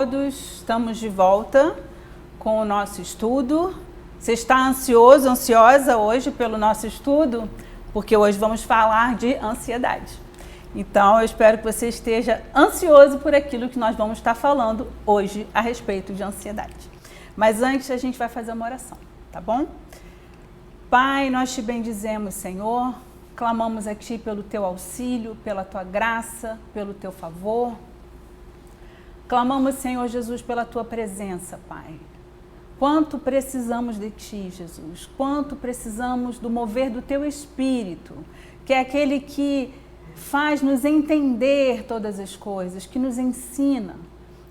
Todos estamos de volta com o nosso estudo. Você está ansioso, ansiosa hoje pelo nosso estudo? Porque hoje vamos falar de ansiedade. Então, eu espero que você esteja ansioso por aquilo que nós vamos estar falando hoje a respeito de ansiedade. Mas antes, a gente vai fazer uma oração, tá bom? Pai, nós te bendizemos, Senhor. Clamamos a Ti pelo Teu auxílio, pela Tua graça, pelo Teu favor. Clamamos, Senhor Jesus, pela Tua presença, Pai. Quanto precisamos de Ti, Jesus. Quanto precisamos do mover do Teu Espírito, que é aquele que faz nos entender todas as coisas, que nos ensina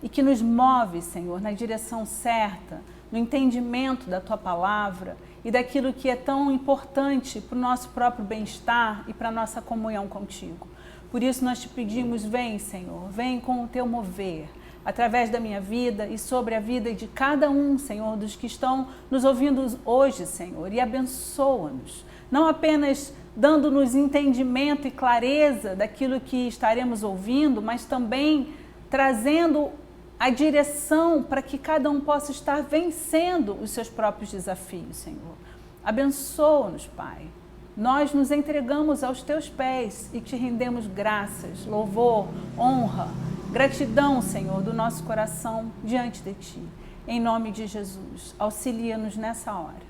e que nos move, Senhor, na direção certa, no entendimento da Tua palavra e daquilo que é tão importante para o nosso próprio bem-estar e para a nossa comunhão contigo. Por isso nós te pedimos, vem, Senhor, vem com o Teu mover, através da minha vida e sobre a vida de cada um, Senhor, dos que estão nos ouvindo hoje, Senhor, e abençoa-nos, não apenas dando-nos entendimento e clareza daquilo que estaremos ouvindo, mas também trazendo a direção para que cada um possa estar vencendo os seus próprios desafios, Senhor. Abençoa-nos, Pai. Nós nos entregamos aos Teus pés e te rendemos graças, louvor, honra, gratidão, Senhor, do nosso coração diante de Ti. Em nome de Jesus, auxilia-nos nessa hora.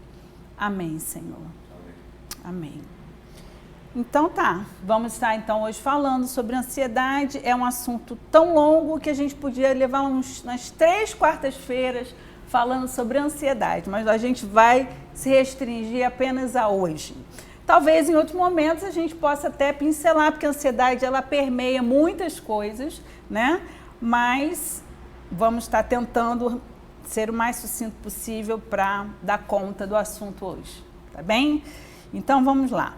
Amém, Senhor. Amém. Então tá, vamos estar então hoje falando sobre ansiedade. É um assunto tão longo que a gente podia levar umas 3 quartas-feiras falando sobre ansiedade, mas a gente vai se restringir apenas a hoje. Talvez em outros momentos a gente possa até pincelar, porque a ansiedade ela permeia muitas coisas, né? Mas vamos estar tentando ser o mais sucinto possível para dar conta do assunto hoje, tá bem? Então vamos lá.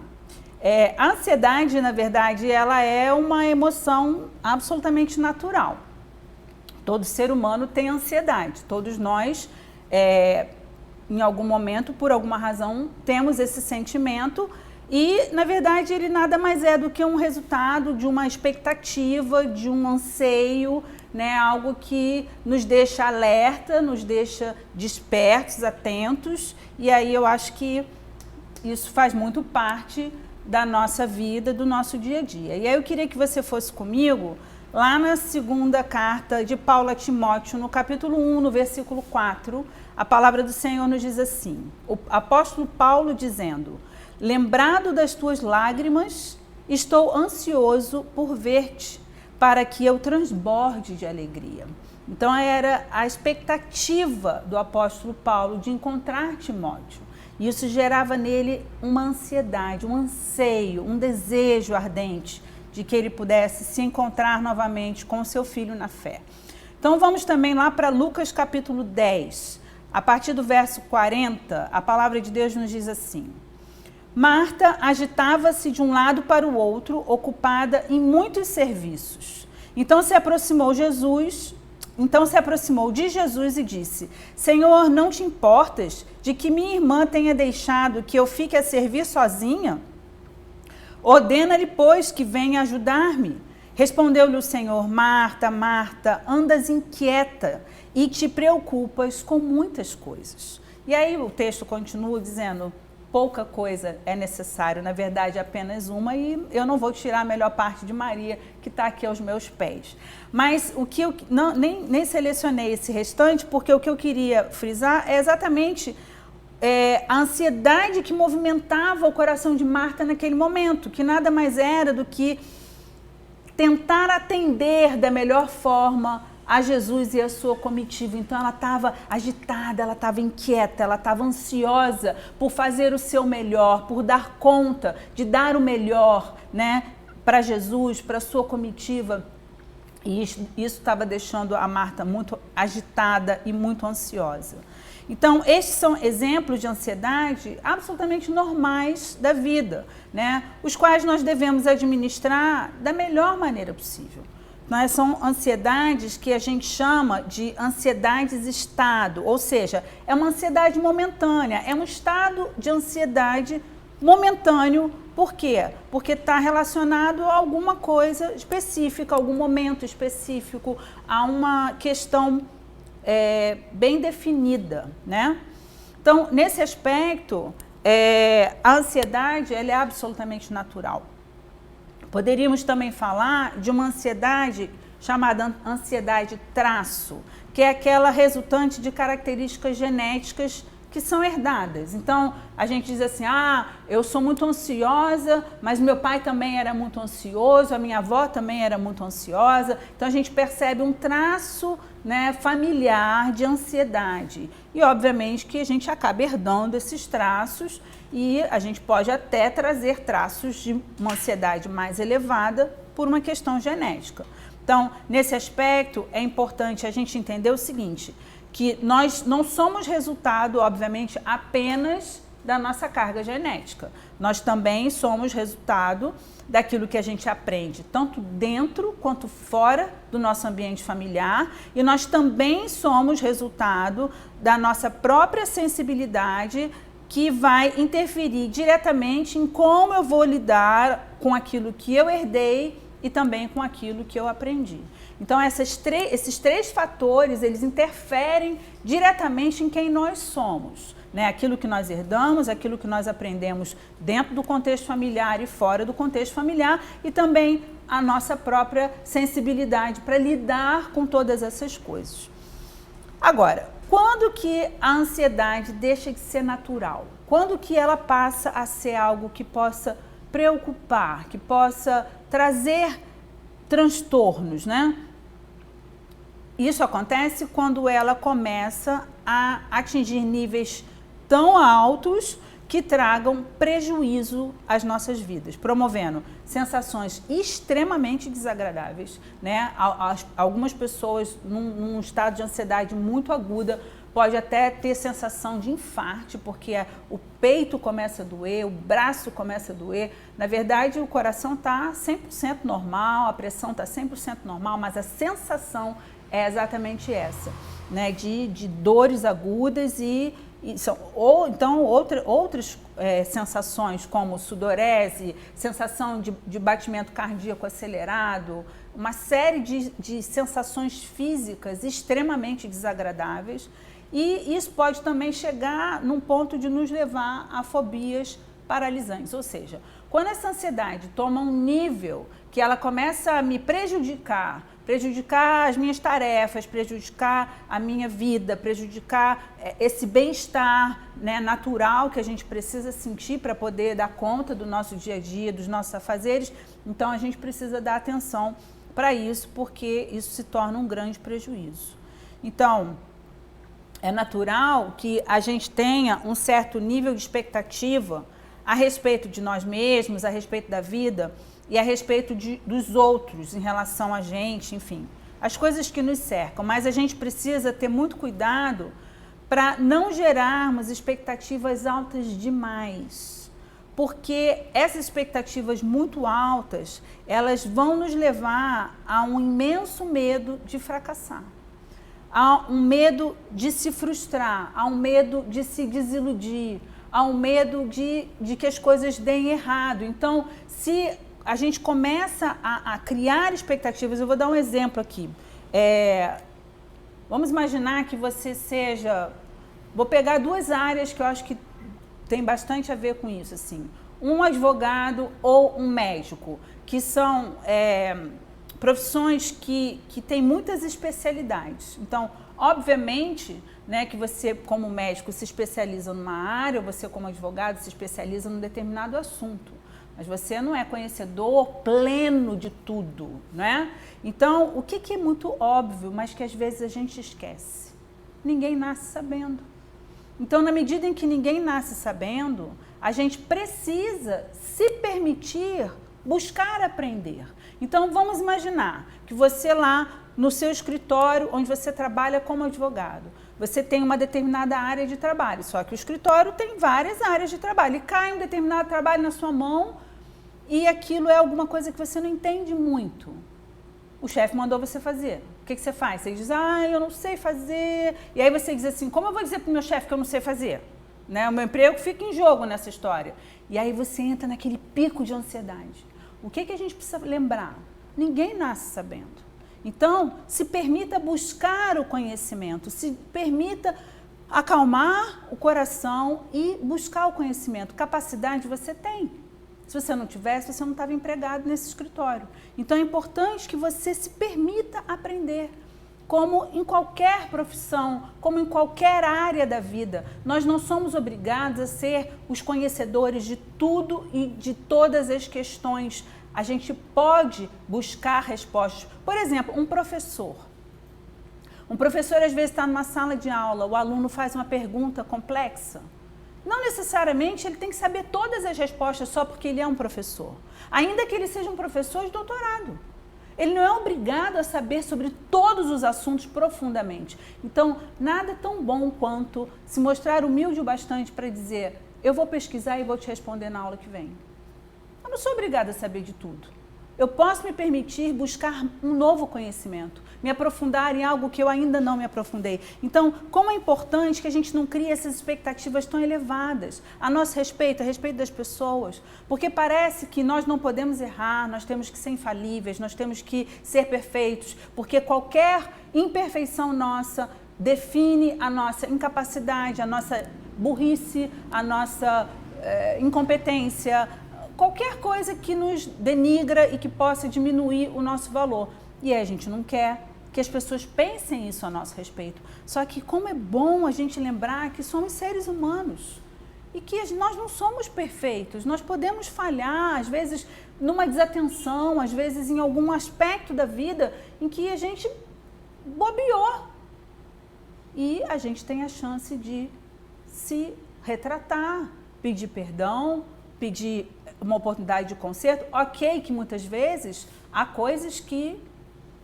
A ansiedade, na verdade, ela é uma emoção absolutamente natural. Todo ser humano tem ansiedade. Todos nós, em algum momento, por alguma razão, temos esse sentimento e, na verdade, ele nada mais é do que um resultado de uma expectativa, de um anseio, né? Algo que nos deixa alerta, nos deixa despertos, atentos. E aí eu acho que isso faz muito parte da nossa vida, do nosso dia a dia. E aí eu queria que você fosse comigo lá na segunda carta de Paulo a Timóteo, no capítulo 1, no versículo 4, a palavra do Senhor nos diz assim, o apóstolo Paulo dizendo: lembrado das tuas lágrimas, estou ansioso por ver-te, para que eu transborde de alegria. Então era a expectativa do apóstolo Paulo de encontrar Timóteo. Isso gerava nele uma ansiedade, um anseio, um desejo ardente de que ele pudesse se encontrar novamente com seu filho na fé. Então vamos também lá para Lucas capítulo 10. A partir do verso 40, a palavra de Deus nos diz assim: Marta agitava-se de um lado para o outro, ocupada em muitos serviços. Então se aproximou de Jesus e disse: Senhor, não te importas de que minha irmã tenha deixado que eu fique a servir sozinha? Ordena-lhe, pois, que venha ajudar-me. Respondeu-lhe o Senhor: Marta, Marta, andas inquieta e te preocupas com muitas coisas. E aí o texto continua dizendo: pouca coisa é necessário, na verdade apenas uma, e eu não vou tirar a melhor parte de Maria, que está aqui aos meus pés. Mas o que eu nem selecionei esse restante, porque o que eu queria frisar é exatamente a ansiedade que movimentava o coração de Marta naquele momento, que nada mais era do que tentar atender da melhor forma a Jesus e a sua comitiva. Então ela estava agitada, ela estava inquieta, ela estava ansiosa por fazer o seu melhor, por dar conta de dar o melhor, né, para Jesus, para a sua comitiva. E isso estava deixando a Marta muito agitada e muito ansiosa. Então, estes são exemplos de ansiedade absolutamente normais da vida, né, os quais nós devemos administrar da melhor maneira possível. São ansiedades que a gente chama de ansiedades estado, ou seja, é uma ansiedade momentânea, é um estado de ansiedade momentâneo Por quê? Porque está relacionado a alguma coisa específica, a algum momento específico, a uma questão bem definida, né? Então, nesse aspecto, a ansiedade ela é absolutamente natural. Poderíamos também falar de uma ansiedade chamada ansiedade traço, que é aquela resultante de características genéticas que são herdadas. Então, a gente diz assim, eu sou muito ansiosa, mas meu pai também era muito ansioso, a minha avó também era muito ansiosa. Então, a gente percebe um traço, né, familiar de ansiedade. E, obviamente, que a gente acaba herdando esses traços e a gente pode até trazer traços de uma ansiedade mais elevada por uma questão genética. Então, nesse aspecto, é importante a gente entender o seguinte, que nós não somos resultado, obviamente, apenas da nossa carga genética. Nós também somos resultado daquilo que a gente aprende, tanto dentro quanto fora do nosso ambiente familiar, e nós também somos resultado da nossa própria sensibilidade, que vai interferir diretamente em como eu vou lidar com aquilo que eu herdei e também com aquilo que eu aprendi. Então, esses três fatores, eles interferem diretamente em quem nós somos, né? Aquilo que nós herdamos, aquilo que nós aprendemos dentro do contexto familiar e fora do contexto familiar, e também a nossa própria sensibilidade para lidar com todas essas coisas. Agora, quando que a ansiedade deixa de ser natural? Quando que ela passa a ser algo que possa preocupar, que possa trazer transtornos, né? Isso acontece quando ela começa a atingir níveis tão altos que tragam prejuízo às nossas vidas, promovendo sensações extremamente desagradáveis, né? Algumas pessoas num estado de ansiedade muito aguda pode até ter sensação de infarto, porque o peito começa a doer, o braço começa a doer. Na verdade, o coração está 100% normal, a pressão está 100% normal, mas a sensação é exatamente essa, né? De dores agudas ou então outras sensações como sudorese, sensação de batimento cardíaco acelerado, uma série de sensações físicas extremamente desagradáveis. E isso pode também chegar num ponto de nos levar a fobias paralisantes, ou seja, quando essa ansiedade toma um nível que ela começa a me prejudicar as minhas tarefas, prejudicar a minha vida, prejudicar esse bem-estar, né, natural que a gente precisa sentir para poder dar conta do nosso dia a dia, dos nossos afazeres, então a gente precisa dar atenção para isso, porque isso se torna um grande prejuízo. Então, é natural que a gente tenha um certo nível de expectativa a respeito de nós mesmos, a respeito da vida e a respeito dos outros em relação a gente, enfim, as coisas que nos cercam. Mas a gente precisa ter muito cuidado para não gerarmos expectativas altas demais, porque essas expectativas muito altas, elas vão nos levar a um imenso medo de fracassar. Há um medo de se frustrar, há um medo de se desiludir, há um medo de que as coisas deem errado. Então, se a gente começa a criar expectativas, eu vou dar um exemplo aqui. Vamos imaginar que você seja... Vou pegar duas áreas que eu acho que tem bastante a ver com isso, assim. Um advogado ou um médico, que são... profissões que têm muitas especialidades. Então, obviamente, né, que você, como médico, se especializa numa área, ou você, como advogado, se especializa num determinado assunto. Mas você não é conhecedor pleno de tudo, né? Então, o que é muito óbvio, mas que às vezes a gente esquece? Ninguém nasce sabendo. Então, na medida em que ninguém nasce sabendo, a gente precisa se permitir buscar aprender. Então, vamos imaginar que você lá no seu escritório, onde você trabalha como advogado, você tem uma determinada área de trabalho, só que o escritório tem várias áreas de trabalho, e cai um determinado trabalho na sua mão e aquilo é alguma coisa que você não entende muito. O chefe mandou você fazer. O que você faz? Você diz, eu não sei fazer. E aí você diz assim, como eu vou dizer para o meu chefe que eu não sei fazer? né? O meu emprego fica em jogo nessa história. E aí você entra naquele pico de ansiedade. O que a gente precisa lembrar? Ninguém nasce sabendo. Então, se permita buscar o conhecimento, se permita acalmar o coração e buscar o conhecimento. Capacidade você tem. Se você não tivesse, você não estava empregado nesse escritório. Então, é importante que você se permita aprender. Como em qualquer profissão, como em qualquer área da vida, nós não somos obrigados a ser os conhecedores de tudo e de todas as questões. A gente pode buscar respostas. Por exemplo, um professor. Um professor, às vezes, está numa sala de aula, o aluno faz uma pergunta complexa. Não necessariamente ele tem que saber todas as respostas só porque ele é um professor. Ainda que ele seja um professor de doutorado. Ele não é obrigado a saber sobre todos os assuntos profundamente. Então, nada tão bom quanto se mostrar humilde o bastante para dizer: eu vou pesquisar e vou te responder na aula que vem. Eu não sou obrigada a saber de tudo. Eu posso me permitir buscar um novo conhecimento, me aprofundar em algo que eu ainda não me aprofundei. Então, como é importante que a gente não crie essas expectativas tão elevadas a nosso respeito, a respeito das pessoas, porque parece que nós não podemos errar, nós temos que ser infalíveis, nós temos que ser perfeitos, porque qualquer imperfeição nossa define a nossa incapacidade, a nossa burrice, a nossa incompetência, qualquer coisa que nos denigra e que possa diminuir o nosso valor. E a gente não quer que as pessoas pensem isso a nosso respeito. Só que como é bom a gente lembrar que somos seres humanos e que nós não somos perfeitos. Nós podemos falhar, às vezes numa desatenção, às vezes em algum aspecto da vida em que a gente bobeou. E a gente tem a chance de se retratar, pedir perdão, pedir uma oportunidade de conserto. Ok, que muitas vezes há coisas que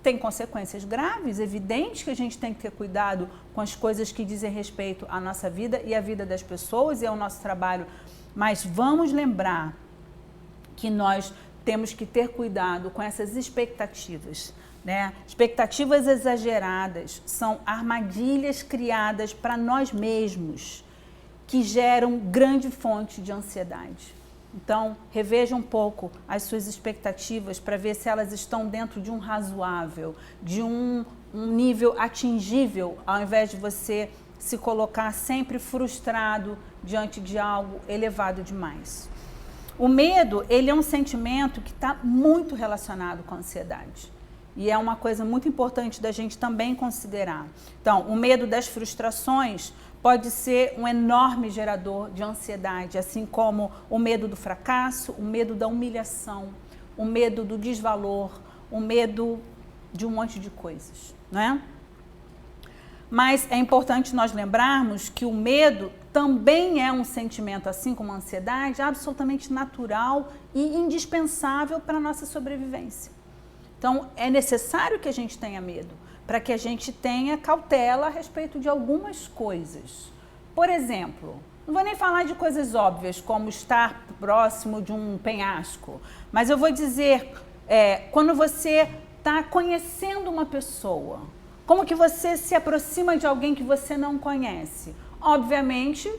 têm consequências graves, evidente que a gente tem que ter cuidado com as coisas que dizem respeito à nossa vida e à vida das pessoas e ao nosso trabalho, mas vamos lembrar que nós temos que ter cuidado com essas expectativas, né? Expectativas exageradas são armadilhas criadas para nós mesmos que geram grande fonte de ansiedade. Então, reveja um pouco as suas expectativas para ver se elas estão dentro de um razoável, de um nível atingível, ao invés de você se colocar sempre frustrado diante de algo elevado demais. O medo, ele é um sentimento que está muito relacionado com a ansiedade. E é uma coisa muito importante da gente também considerar. Então, o medo das frustrações pode ser um enorme gerador de ansiedade, assim como o medo do fracasso, o medo da humilhação, o medo do desvalor, o medo de um monte de coisas, não é? Mas é importante nós lembrarmos que o medo também é um sentimento, assim como a ansiedade, absolutamente natural e indispensável para a nossa sobrevivência. Então, é necessário que a gente tenha medo, para que a gente tenha cautela a respeito de algumas coisas. Por exemplo, não vou nem falar de coisas óbvias, como estar próximo de um penhasco, mas eu vou dizer, quando você está conhecendo uma pessoa, como que você se aproxima de alguém que você não conhece? Obviamente,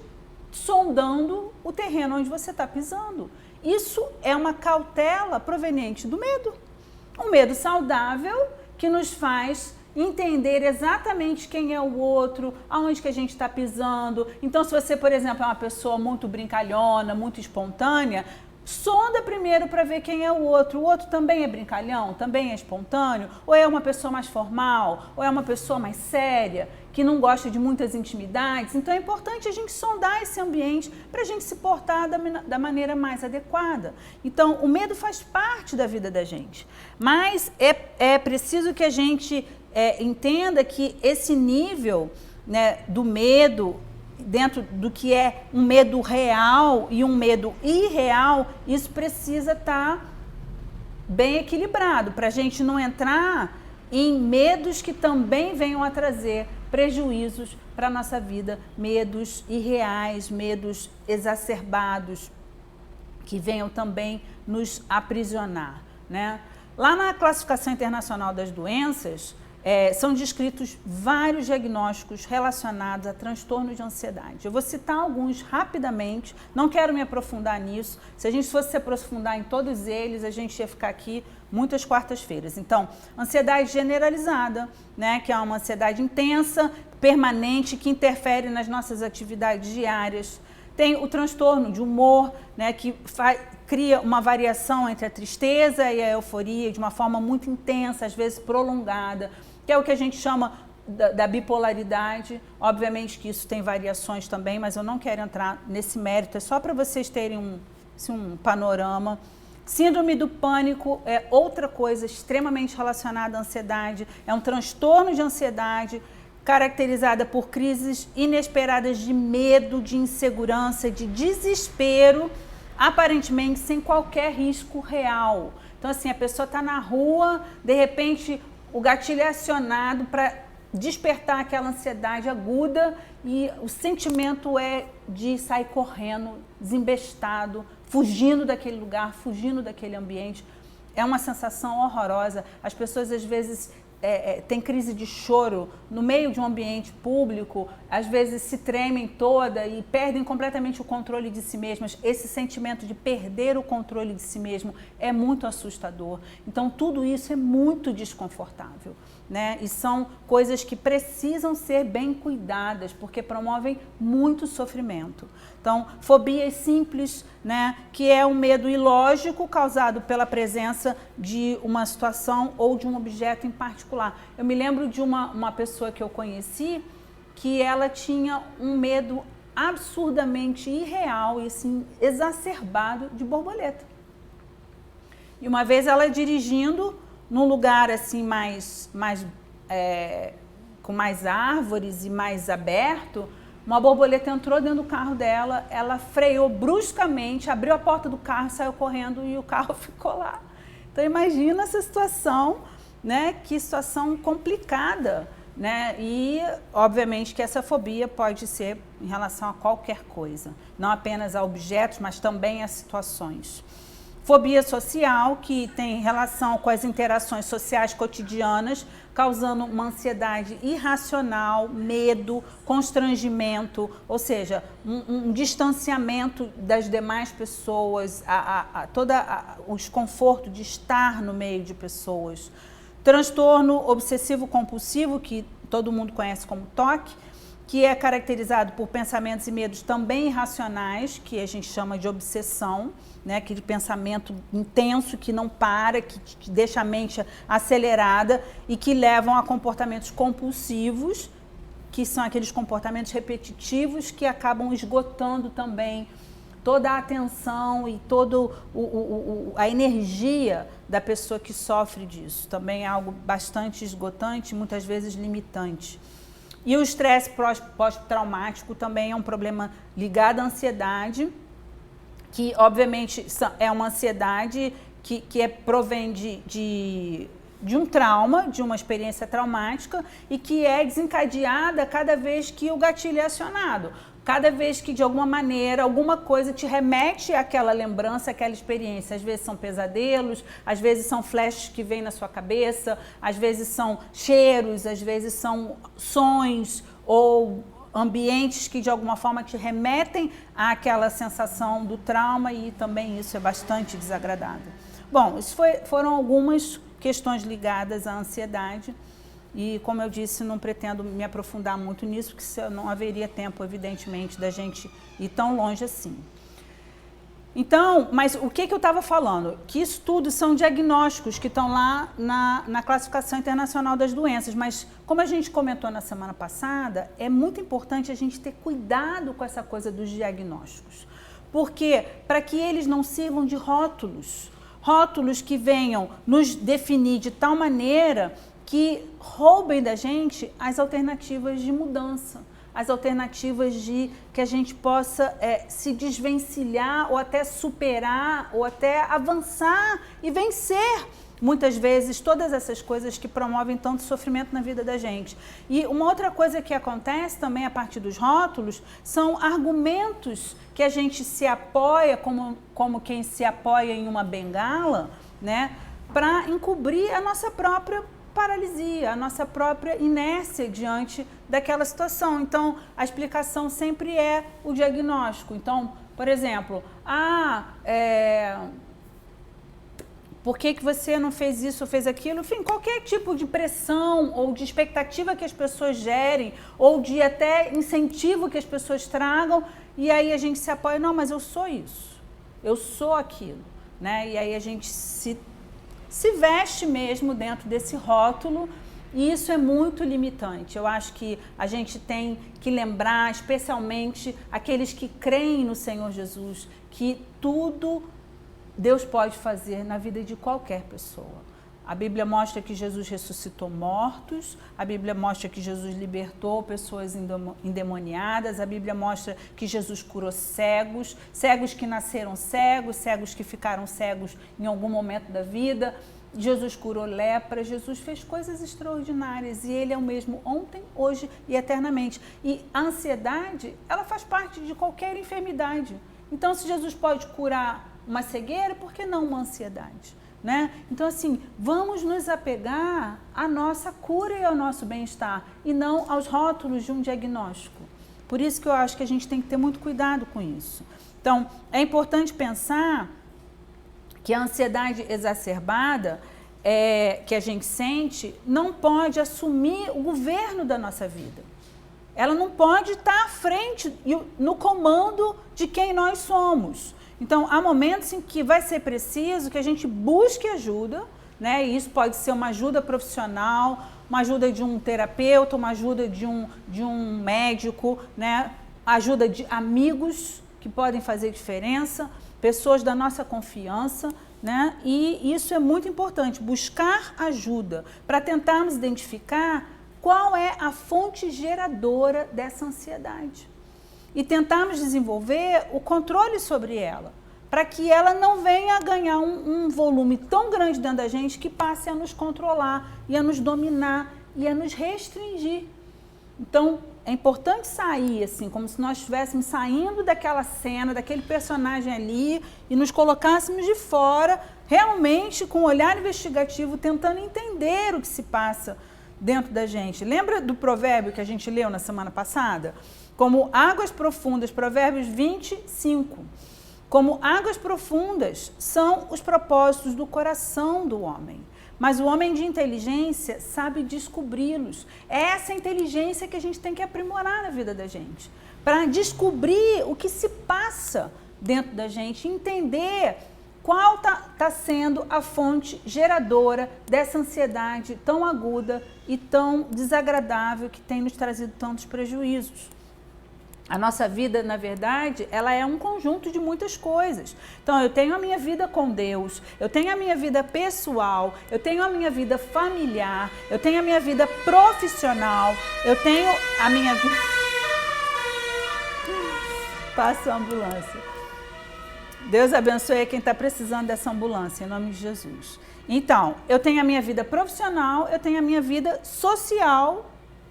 sondando o terreno onde você está pisando. Isso é uma cautela proveniente do medo. Um medo saudável que nos faz entender exatamente quem é o outro, aonde que a gente está pisando. Então, se você, por exemplo, é uma pessoa muito brincalhona, muito espontânea, sonda primeiro para ver quem é o outro. O outro também é brincalhão, também é espontâneo, ou é uma pessoa mais formal, ou é uma pessoa mais séria, que não gosta de muitas intimidades. Então, é importante a gente sondar esse ambiente para a gente se portar da maneira mais adequada. Então, o medo faz parte da vida da gente, mas é preciso que a gente entenda que esse nível, né, do medo, dentro do que é um medo real e um medo irreal, isso precisa estar bem equilibrado, para a gente não entrar em medos que também venham a trazer prejuízos para a nossa vida, medos irreais, medos exacerbados, que venham também nos aprisionar, né? Lá na Classificação Internacional das Doenças, são descritos vários diagnósticos relacionados a transtorno de ansiedade. Eu vou citar alguns rapidamente, não quero me aprofundar nisso. Se a gente fosse se aprofundar em todos eles, a gente ia ficar aqui muitas quartas-feiras. Então, ansiedade generalizada, né, que é uma ansiedade intensa, permanente, que interfere nas nossas atividades diárias. Tem o transtorno de humor, né, que cria uma variação entre a tristeza e a euforia de uma forma muito intensa, às vezes prolongada, que é o que a gente chama da bipolaridade. Obviamente que isso tem variações também, mas eu não quero entrar nesse mérito, é só para vocês terem um panorama. Síndrome do pânico é outra coisa extremamente relacionada à ansiedade, é um transtorno de ansiedade caracterizada por crises inesperadas de medo, de insegurança, de desespero, aparentemente sem qualquer risco real. Então, assim, a pessoa está na rua, de repente o gatilho é acionado para despertar aquela ansiedade aguda e o sentimento é de sair correndo, desembestado, fugindo daquele lugar, fugindo daquele ambiente. É uma sensação horrorosa. As pessoas, às vezes, têm crise de choro no meio de um ambiente público, às vezes se tremem toda e perdem completamente o controle de si mesmas. Esse sentimento de perder o controle de si mesmo é muito assustador. Então, tudo isso é muito desconfortável, né? E são coisas que precisam ser bem cuidadas, porque promovem muito sofrimento. Então, fobias simples, né, que é um medo ilógico causado pela presença de uma situação ou de um objeto em particular. Eu me lembro de uma pessoa que eu conheci que ela tinha um medo absurdamente irreal e assim, exacerbado de borboleta. E uma vez ela dirigindo num lugar assim com mais árvores e mais aberto, uma borboleta entrou dentro do carro dela, ela freou bruscamente, abriu a porta do carro, saiu correndo e o carro ficou lá. Então imagina essa situação, né? Que situação complicada, né? E obviamente que essa fobia pode ser em relação a qualquer coisa, não apenas a objetos, mas também a situações. Fobia social, que tem relação com as interações sociais cotidianas, causando uma ansiedade irracional, medo, constrangimento, ou seja, um distanciamento das demais pessoas, todo o desconforto de estar no meio de pessoas. Transtorno obsessivo-compulsivo, que todo mundo conhece como TOC, que é caracterizado por pensamentos e medos também irracionais, que a gente chama de obsessão, né? Aquele pensamento intenso que não para, que deixa a mente acelerada e que levam a comportamentos compulsivos, que são aqueles comportamentos repetitivos que acabam esgotando também toda a atenção e toda a energia da pessoa que sofre disso. Também é algo bastante esgotante, muitas vezes limitante. E o estresse pós-traumático também é um problema ligado à ansiedade, que obviamente é uma ansiedade que provém de um trauma, de uma experiência traumática e que é desencadeada cada vez que o gatilho é acionado. Cada vez que, de alguma maneira, alguma coisa te remete àquela lembrança, àquela experiência. Às vezes são pesadelos, às vezes são flashes que vêm na sua cabeça, às vezes são cheiros, às vezes são sons ou ambientes que, de alguma forma, te remetem àquela sensação do trauma e também isso é bastante desagradável. Bom, isso foram algumas questões ligadas à ansiedade. E, como eu disse, não pretendo me aprofundar muito nisso, porque não haveria tempo, evidentemente, da gente ir tão longe assim. Então, mas o que eu estava falando? Que isso tudo são diagnósticos que estão lá na Classificação Internacional das Doenças, mas como a gente comentou na semana passada, é muito importante a gente ter cuidado com essa coisa dos diagnósticos. Porque para que eles não sirvam de rótulos que venham nos definir de tal maneira que roubem da gente as alternativas de mudança, as alternativas de que a gente possa se desvencilhar ou até superar ou até avançar e vencer muitas vezes todas essas coisas que promovem tanto sofrimento na vida da gente. E uma outra coisa que acontece também a partir dos rótulos são argumentos que a gente se apoia como quem se apoia em uma bengala, né, para encobrir a nossa própria paralisia, a nossa própria inércia diante daquela situação. Então, a explicação sempre é o diagnóstico. Então, por exemplo, por que você não fez isso ou fez aquilo? Enfim, qualquer tipo de pressão ou de expectativa que as pessoas gerem, ou de até incentivo que as pessoas tragam, e aí a gente se apoia, não, mas eu sou isso, eu sou aquilo, né? E aí a gente se veste mesmo dentro desse rótulo, e isso é muito limitante. Eu acho que a gente tem que lembrar, especialmente aqueles que creem no Senhor Jesus, que tudo Deus pode fazer na vida de qualquer pessoa. A Bíblia mostra que Jesus ressuscitou mortos, a Bíblia mostra que Jesus libertou pessoas endemoniadas, a Bíblia mostra que Jesus curou cegos, cegos que nasceram cegos, cegos que ficaram cegos em algum momento da vida. Jesus curou lepra, Jesus fez coisas extraordinárias e Ele é o mesmo ontem, hoje e eternamente. E a ansiedade, ela faz parte de qualquer enfermidade. Então, se Jesus pode curar uma cegueira, por que não uma ansiedade? Né? Então, assim, vamos nos apegar à nossa cura e ao nosso bem-estar e não aos rótulos de um diagnóstico. Por isso que eu acho que a gente tem que ter muito cuidado com isso. Então, é importante pensar que a ansiedade exacerbada que a gente sente não pode assumir o governo da nossa vida. Ela não pode estar à frente, no comando de quem nós somos. Então, há momentos em que vai ser preciso que a gente busque ajuda, né? E isso pode ser uma ajuda profissional, uma ajuda de um terapeuta, uma ajuda de um médico, né? Ajuda de amigos que podem fazer diferença, pessoas da nossa confiança, né? E isso é muito importante, buscar ajuda para tentarmos identificar qual é a fonte geradora dessa ansiedade. E tentarmos desenvolver o controle sobre ela, para que ela não venha a ganhar um volume tão grande dentro da gente que passe a nos controlar e a nos dominar e a nos restringir. Então, é importante sair, assim, como se nós estivéssemos saindo daquela cena, daquele personagem ali e nos colocássemos de fora, realmente com um olhar investigativo, tentando entender o que se passa dentro da gente. Lembra do provérbio que a gente leu na semana passada? Como águas profundas, Provérbios 25. Como águas profundas são os propósitos do coração do homem, mas o homem de inteligência sabe descobri-los. É essa inteligência que a gente tem que aprimorar na vida da gente, para descobrir o que se passa dentro da gente, entender qual está sendo a fonte geradora dessa ansiedade tão aguda e tão desagradável que tem nos trazido tantos prejuízos. A nossa vida, na verdade, ela é um conjunto de muitas coisas. Então, eu tenho a minha vida com Deus, eu tenho a minha vida pessoal, eu tenho a minha vida familiar, eu tenho a minha vida profissional, eu tenho a minha vida... Passa a ambulância. Deus abençoe quem está precisando dessa ambulância, em nome de Jesus. Então, eu tenho a minha vida profissional, eu tenho a minha vida social.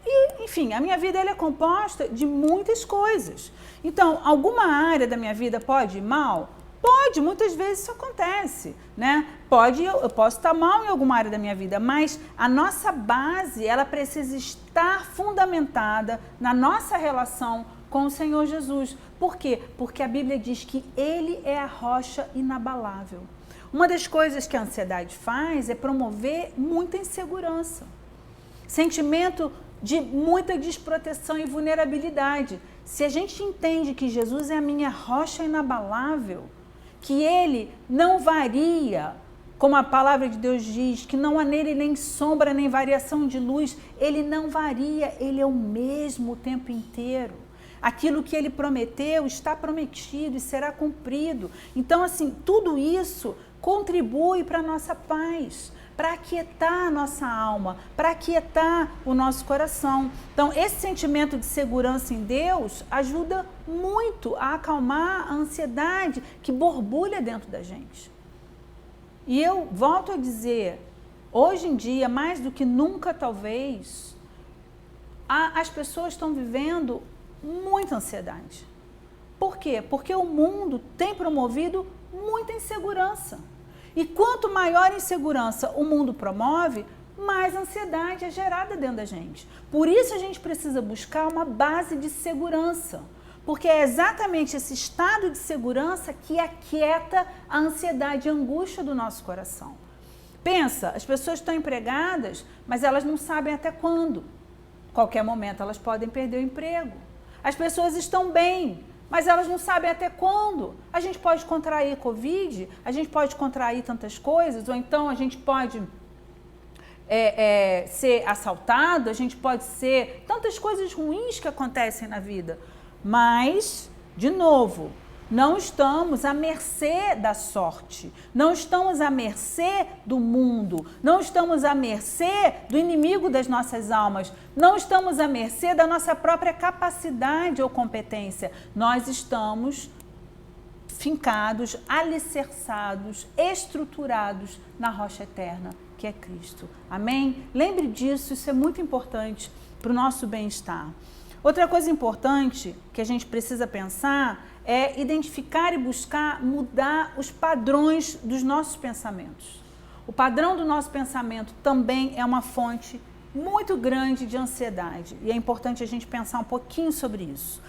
E, enfim, a minha vida ela é composta de muitas coisas. Então, alguma área da minha vida pode ir mal? Pode, muitas vezes isso acontece, né? Eu posso estar mal em alguma área da minha vida, mas a nossa base, ela precisa estar fundamentada na nossa relação com o Senhor Jesus. Por quê? Porque a Bíblia diz que Ele é a rocha inabalável. Uma das coisas que a ansiedade faz é promover muita insegurança, sentimento de muita desproteção e vulnerabilidade. Se a gente entende que Jesus é a minha rocha inabalável, que Ele não varia, como a palavra de Deus diz, que não há nele nem sombra, nem variação de luz, Ele não varia, Ele é o mesmo o tempo inteiro. Aquilo que Ele prometeu está prometido e será cumprido. Então, assim, tudo isso contribui para a nossa paz, para aquietar a nossa alma, para aquietar o nosso coração. Então, esse sentimento de segurança em Deus ajuda muito a acalmar a ansiedade que borbulha dentro da gente. E eu volto a dizer, hoje em dia, mais do que nunca talvez, as pessoas estão vivendo muita ansiedade. Por quê? Porque o mundo tem promovido muita insegurança. E quanto maior insegurança o mundo promove, mais ansiedade é gerada dentro da gente. Por isso a gente precisa buscar uma base de segurança, porque é exatamente esse estado de segurança que aquieta a ansiedade e a angústia do nosso coração. Pensa, as pessoas estão empregadas, mas elas não sabem até quando. Qualquer momento elas podem perder o emprego. As pessoas estão bem, mas elas não sabem até quando. A gente pode contrair Covid, a gente pode contrair tantas coisas, ou então a gente pode ser assaltado, a gente pode ser tantas coisas ruins que acontecem na vida. Mas, de novo, não estamos à mercê da sorte, não estamos à mercê do mundo, não estamos à mercê do inimigo das nossas almas, não estamos à mercê da nossa própria capacidade ou competência. Nós estamos fincados, alicerçados, estruturados na rocha eterna, que é Cristo. Amém? Lembre disso, isso é muito importante para o nosso bem-estar. Outra coisa importante que a gente precisa pensar é identificar e buscar mudar os padrões dos nossos pensamentos. O padrão do nosso pensamento também é uma fonte muito grande de ansiedade e é importante a gente pensar um pouquinho sobre isso.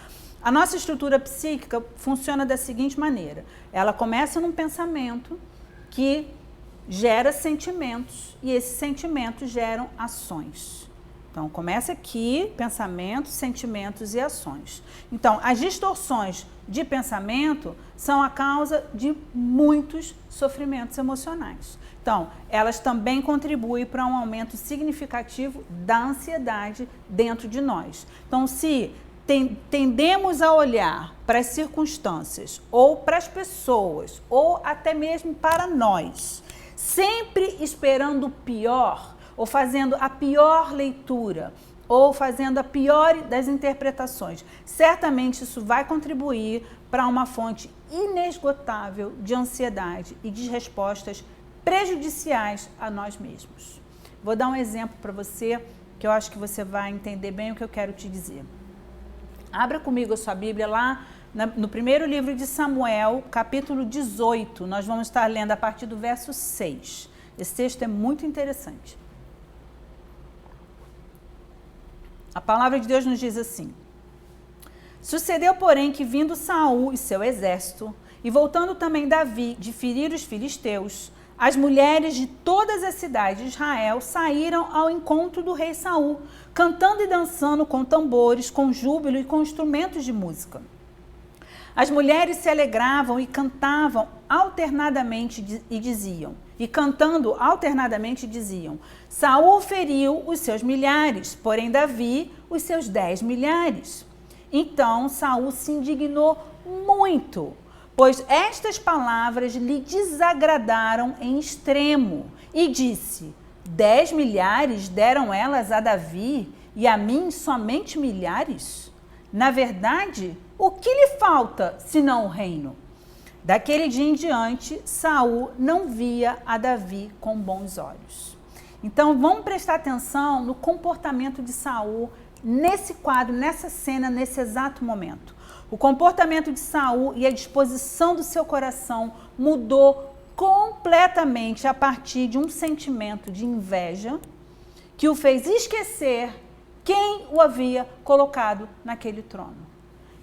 A nossa estrutura psíquica funciona da seguinte maneira: ela começa num pensamento que gera sentimentos e esses sentimentos geram ações. Então, começa aqui, pensamentos, sentimentos e ações. Então, as distorções de pensamento são a causa de muitos sofrimentos emocionais. Então, elas também contribuem para um aumento significativo da ansiedade dentro de nós. Então, se tendemos a olhar para as circunstâncias ou para as pessoas ou até mesmo para nós, sempre esperando o pior, ou fazendo a pior leitura, ou fazendo a pior das interpretações, certamente isso vai contribuir para uma fonte inesgotável de ansiedade e de respostas prejudiciais a nós mesmos. Vou dar um exemplo para você, que eu acho que você vai entender bem o que eu quero te dizer. Abra comigo a sua Bíblia lá no primeiro livro de Samuel, capítulo 18. Nós vamos estar lendo a partir do verso 6. Esse texto é muito interessante. A palavra de Deus nos diz assim: sucedeu, porém, que vindo Saul e seu exército, e voltando também Davi de ferir os filisteus, as mulheres de todas as cidades de Israel saíram ao encontro do rei Saul, cantando e dançando com tambores, com júbilo e com instrumentos de música. As mulheres se alegravam e cantavam alternadamente cantando alternadamente diziam: Saul feriu os seus milhares, porém Davi os seus 10 milhares. Então Saul se indignou muito, pois estas palavras lhe desagradaram em extremo, e disse: 10 milhares deram elas a Davi, e a mim somente milhares? Na verdade, o que lhe falta, senão o reino? Daquele dia em diante, Saul não via a Davi com bons olhos. Então, vamos prestar atenção no comportamento de Saul nesse quadro, nessa cena, nesse exato momento. O comportamento de Saul e a disposição do seu coração mudou completamente a partir de um sentimento de inveja que o fez esquecer quem o havia colocado naquele trono.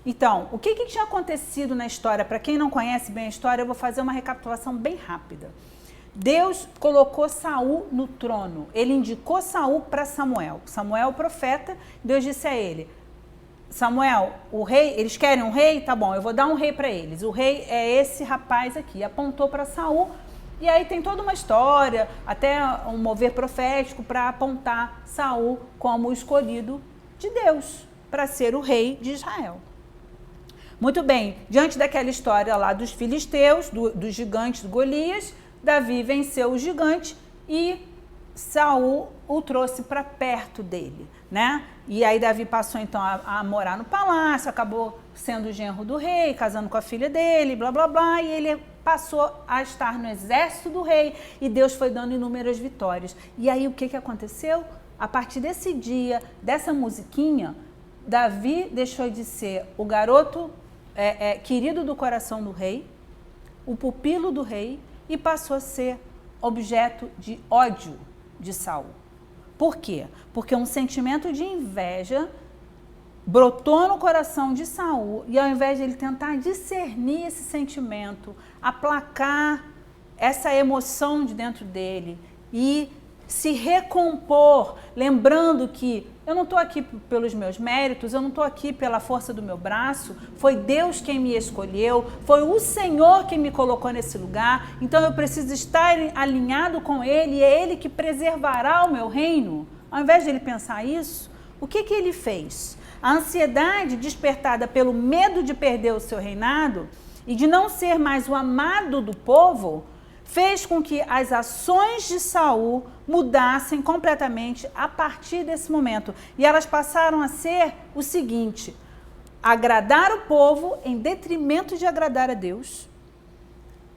Então, o que tinha acontecido na história? Para quem não conhece bem a história, eu vou fazer uma recapitulação bem rápida. Deus colocou Saul no trono. Ele indicou Saul para Samuel. Samuel, o profeta, Deus disse a ele: Samuel, o rei, eles querem um rei? Tá bom, eu vou dar um rei para eles. O rei é esse rapaz aqui. Apontou para Saul. E aí tem toda uma história, até um mover profético para apontar Saul como o escolhido de Deus para ser o rei de Israel. Muito bem, diante daquela história lá dos filisteus, dos gigantes do Golias, Davi venceu o gigante e Saul o trouxe para perto dele, né? E aí Davi passou então a morar no palácio, acabou sendo o genro do rei, casando com a filha dele, blá blá blá, e ele passou a estar no exército do rei e Deus foi dando inúmeras vitórias. E aí o que aconteceu? A partir desse dia, dessa musiquinha, Davi deixou de ser o garoto querido do coração do rei, o pupilo do rei, e passou a ser objeto de ódio de Saul. Por quê? Porque um sentimento de inveja brotou no coração de Saul, e ao invés de ele tentar discernir esse sentimento, aplacar essa emoção de dentro dele e se recompor, lembrando que eu não estou aqui pelos meus méritos, eu não estou aqui pela força do meu braço, foi Deus quem me escolheu, foi o Senhor quem me colocou nesse lugar, então eu preciso estar alinhado com Ele, e é Ele que preservará o meu reino. Ao invés de ele pensar isso, o que ele fez? A ansiedade despertada pelo medo de perder o seu reinado e de não ser mais o amado do povo, fez com que as ações de Saul mudassem completamente a partir desse momento. E elas passaram a ser o seguinte: agradar o povo em detrimento de agradar a Deus,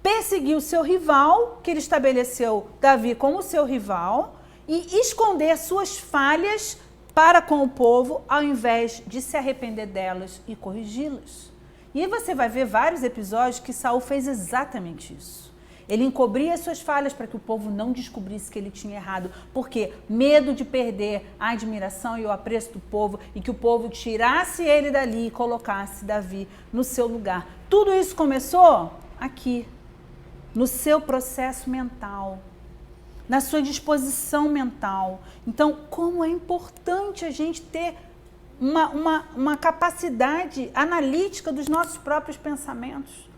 perseguir o seu rival, que ele estabeleceu Davi como seu rival, e esconder suas falhas para com o povo, ao invés de se arrepender delas e corrigi-las. E você vai ver vários episódios que Saul fez exatamente isso. Ele encobria as suas falhas para que o povo não descobrisse que ele tinha errado. Por quê? Medo de perder a admiração e o apreço do povo, e que o povo tirasse ele dali e colocasse Davi no seu lugar. Tudo isso começou aqui, no seu processo mental, na sua disposição mental. Então, como é importante a gente ter uma capacidade analítica dos nossos próprios pensamentos,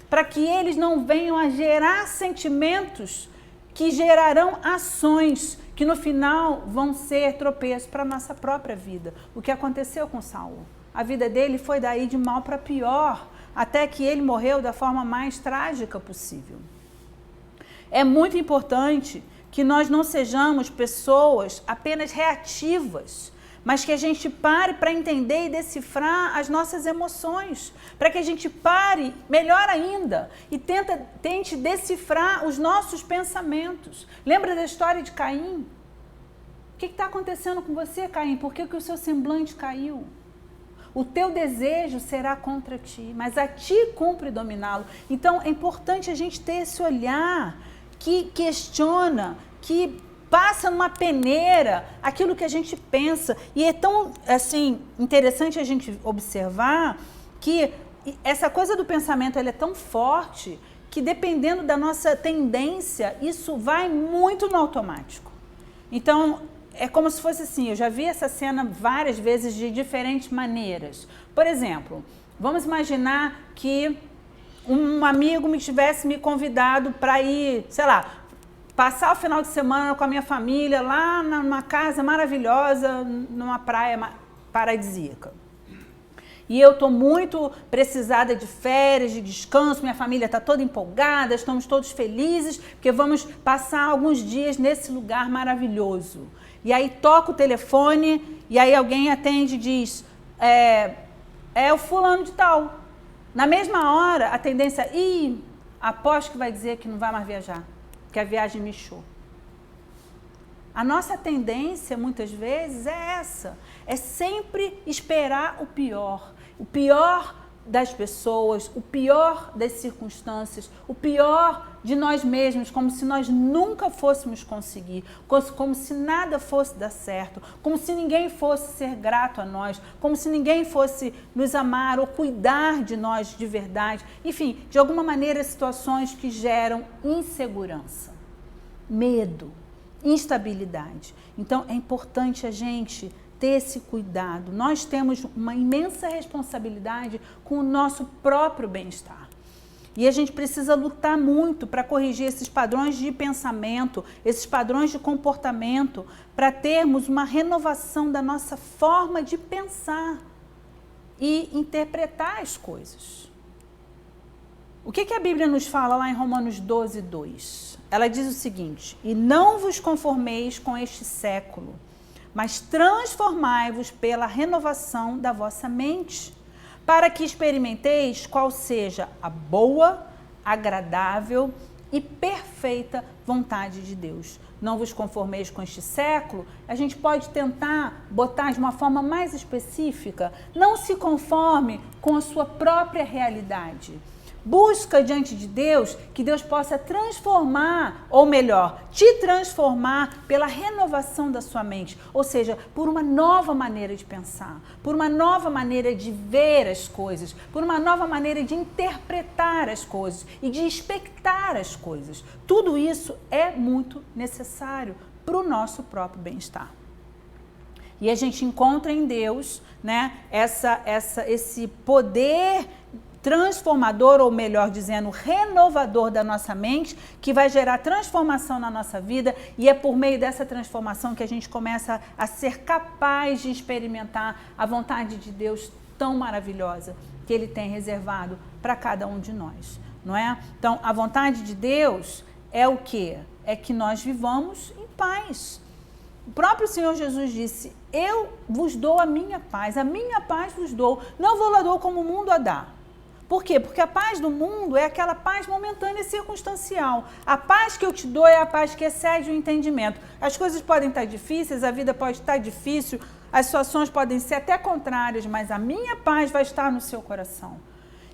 para que eles não venham a gerar sentimentos que gerarão ações que no final vão ser tropeço para a nossa própria vida. O que aconteceu com Saul? A vida dele foi daí de mal para pior, até que ele morreu da forma mais trágica possível. É muito importante que nós não sejamos pessoas apenas reativas, mas que a gente pare para entender e decifrar as nossas emoções, para que a gente pare, melhor ainda, e tente decifrar os nossos pensamentos. Lembra da história de Caim? O que está acontecendo com você, Caim? Por que o seu semblante caiu? O teu desejo será contra ti, mas a ti cumpre dominá-lo. Então é importante a gente ter esse olhar que questiona, que passa numa peneira aquilo que a gente pensa. E é tão assim interessante a gente observar que essa coisa do pensamento, ela é tão forte que, dependendo da nossa tendência, isso vai muito no automático. Então é como se fosse assim, eu já vi essa cena várias vezes de diferentes maneiras. Por exemplo, vamos imaginar que um amigo tivesse me convidado para ir, sei lá, passar o final de semana com a minha família lá numa casa maravilhosa, numa praia paradisíaca. E eu estou muito precisada de férias, de descanso, minha família está toda empolgada, estamos todos felizes, porque vamos passar alguns dias nesse lugar maravilhoso. E aí toca o telefone, e aí alguém atende e diz, é o fulano de tal. Na mesma hora, a tendência, aposto que vai dizer que não vai mais viajar, que a viagem me inchou. A nossa tendência, muitas vezes, é essa. É sempre esperar o pior das pessoas, o pior das circunstâncias, o pior de nós mesmos, como se nós nunca fôssemos conseguir, como se nada fosse dar certo, como se ninguém fosse ser grato a nós, como se ninguém fosse nos amar ou cuidar de nós de verdade. Enfim, de alguma maneira, situações que geram insegurança, medo, instabilidade. Então, é importante a gente ter esse cuidado. Nós temos uma imensa responsabilidade com o nosso próprio bem-estar. E a gente precisa lutar muito para corrigir esses padrões de pensamento, esses padrões de comportamento, para termos uma renovação da nossa forma de pensar e interpretar as coisas. O que a Bíblia nos fala lá em Romanos 12, 2? Ela diz o seguinte: e não vos conformeis com este século, mas transformai-vos pela renovação da vossa mente, para que experimenteis qual seja a boa, agradável e perfeita vontade de Deus. Não vos conformeis com este século, a gente pode tentar botar de uma forma mais específica, não se conforme com a sua própria realidade. Busca diante de Deus que Deus possa transformar, ou melhor, te transformar pela renovação da sua mente. Ou seja, por uma nova maneira de pensar, por uma nova maneira de ver as coisas, por uma nova maneira de interpretar as coisas e de expectar as coisas. Tudo isso é muito necessário para o nosso próprio bem-estar. E a gente encontra em Deus, né, esse poder transformador, ou melhor dizendo, renovador da nossa mente, que vai gerar transformação na nossa vida, e é por meio dessa transformação que a gente começa a ser capaz de experimentar a vontade de Deus tão maravilhosa que Ele tem reservado para cada um de nós, não é? Então, a vontade de Deus é o quê? É que nós vivamos em paz. O próprio Senhor Jesus disse: eu vos dou a minha paz vos dou, não vou lá dou como o mundo a dá. Por quê? Porque a paz do mundo é aquela paz momentânea e circunstancial. A paz que eu te dou é a paz que excede o entendimento. As coisas podem estar difíceis, a vida pode estar difícil, as situações podem ser até contrárias, mas a minha paz vai estar no seu coração.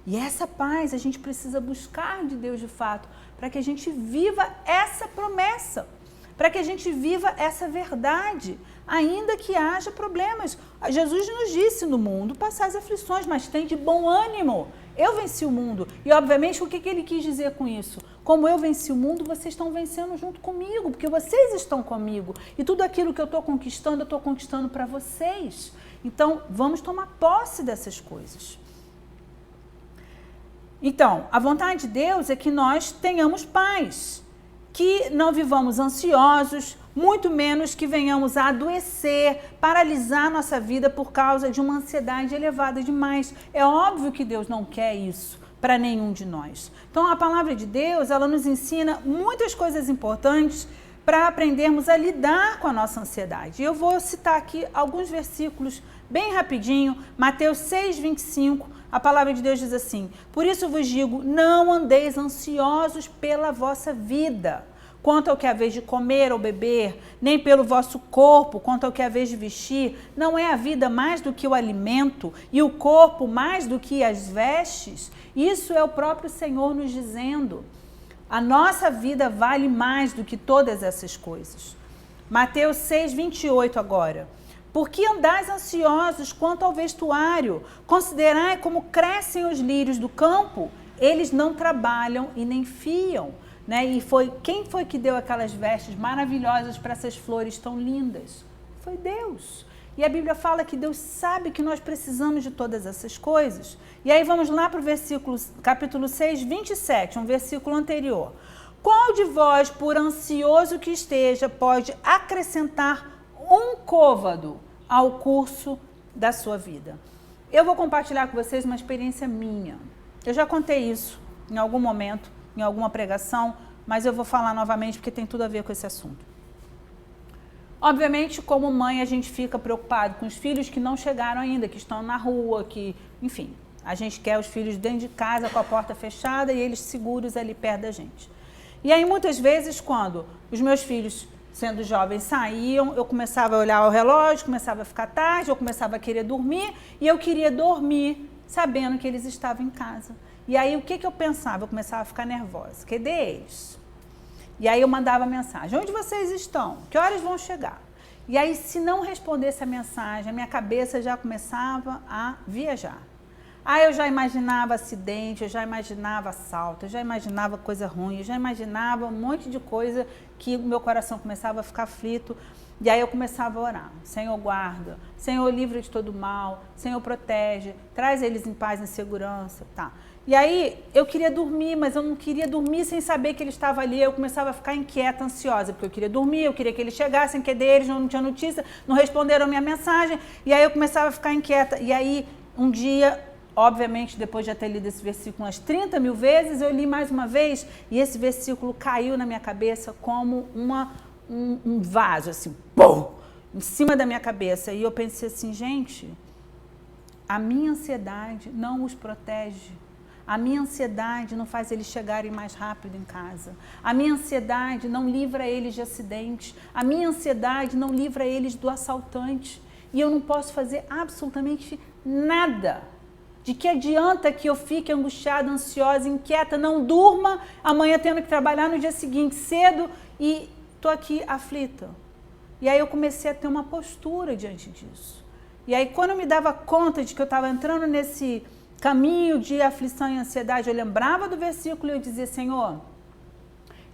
E essa paz a gente precisa buscar de Deus de fato, para que a gente viva essa promessa, para que a gente viva essa verdade, ainda que haja problemas. Jesus nos disse: no mundo passais aflições, mas tem de bom ânimo. Eu venci o mundo. E, obviamente, o que ele quis dizer com isso? Como eu venci o mundo, vocês estão vencendo junto comigo, porque vocês estão comigo. E tudo aquilo que eu estou conquistando para vocês. Então, vamos tomar posse dessas coisas. Então, a vontade de Deus é que nós tenhamos paz, que não vivamos ansiosos, muito menos que venhamos a adoecer, paralisar nossa vida por causa de uma ansiedade elevada demais. É óbvio que Deus não quer isso para nenhum de nós. Então, a palavra de Deus, ela nos ensina muitas coisas importantes para aprendermos a lidar com a nossa ansiedade. Eu vou citar aqui alguns versículos bem rapidinho. Mateus 6:25, a palavra de Deus diz assim: por isso vos digo, não andeis ansiosos pela vossa vida, quanto ao que é a vez de comer ou beber, nem pelo vosso corpo, quanto ao que é a vez de vestir. Não é a vida mais do que o alimento, e o corpo mais do que as vestes? Isso é o próprio Senhor nos dizendo. A nossa vida vale mais do que todas essas coisas. Mateus 6:28 agora. Por que andais ansiosos quanto ao vestuário? Considerai como crescem os lírios do campo. Eles não trabalham e nem fiam. Né? E quem foi que deu aquelas vestes maravilhosas para essas flores tão lindas? Foi Deus. E a Bíblia fala que Deus sabe que nós precisamos de todas essas coisas. E aí vamos lá para o capítulo 6:27, um versículo anterior. Qual de vós, por ansioso que esteja, pode acrescentar um côvado ao curso da sua vida? Eu vou compartilhar com vocês uma experiência minha. Eu já contei isso em algum momento, em alguma pregação, mas eu vou falar novamente porque tem tudo a ver com esse assunto. Obviamente, como mãe, a gente fica preocupado com os filhos que não chegaram ainda, que estão na rua, que, enfim, a gente quer os filhos dentro de casa com a porta fechada e eles seguros ali perto da gente. E aí, muitas vezes, quando os meus filhos, sendo jovens, saíam, eu começava a olhar o relógio, começava a ficar tarde, eu começava a querer dormir, e eu queria dormir sabendo que eles estavam em casa. E aí, o que eu pensava? Eu começava a ficar nervosa. Cadê eles? E aí, eu mandava mensagem. Onde vocês estão? Que horas vão chegar? E aí, se não respondesse a mensagem, a minha cabeça já começava a viajar. Aí, eu já imaginava acidente, eu já imaginava assalto, eu já imaginava coisa ruim, eu já imaginava um monte de coisa que o meu coração começava a ficar aflito. E aí, eu começava a orar. Senhor, guarda. Senhor, livra de todo mal. Senhor, protege. Traz eles em paz, em segurança. Tá. E aí, eu queria dormir, mas eu não queria dormir sem saber que ele estava ali. Eu começava a ficar inquieta, ansiosa, porque eu queria dormir, eu queria que eles chegassem, que deles não tinha notícia, não responderam a minha mensagem. E aí, eu começava a ficar inquieta. E aí, um dia, obviamente, depois de ter lido esse versículo umas 30 mil vezes, eu li mais uma vez, e esse versículo caiu na minha cabeça como um vaso, assim, pum, em cima da minha cabeça. E eu pensei assim, gente, a minha ansiedade não os protege. A minha ansiedade não faz eles chegarem mais rápido em casa. A minha ansiedade não livra eles de acidentes. A minha ansiedade não livra eles do assaltante. E eu não posso fazer absolutamente nada De que adianta que eu fique angustiada, ansiosa, inquieta, não durma, amanhã tendo que trabalhar no dia seguinte cedo e estou aqui aflita. E aí eu comecei a ter uma postura diante disso. E aí quando eu me dava conta de que eu estava entrando nesse caminho de aflição e ansiedade, eu lembrava do versículo e eu dizia, Senhor,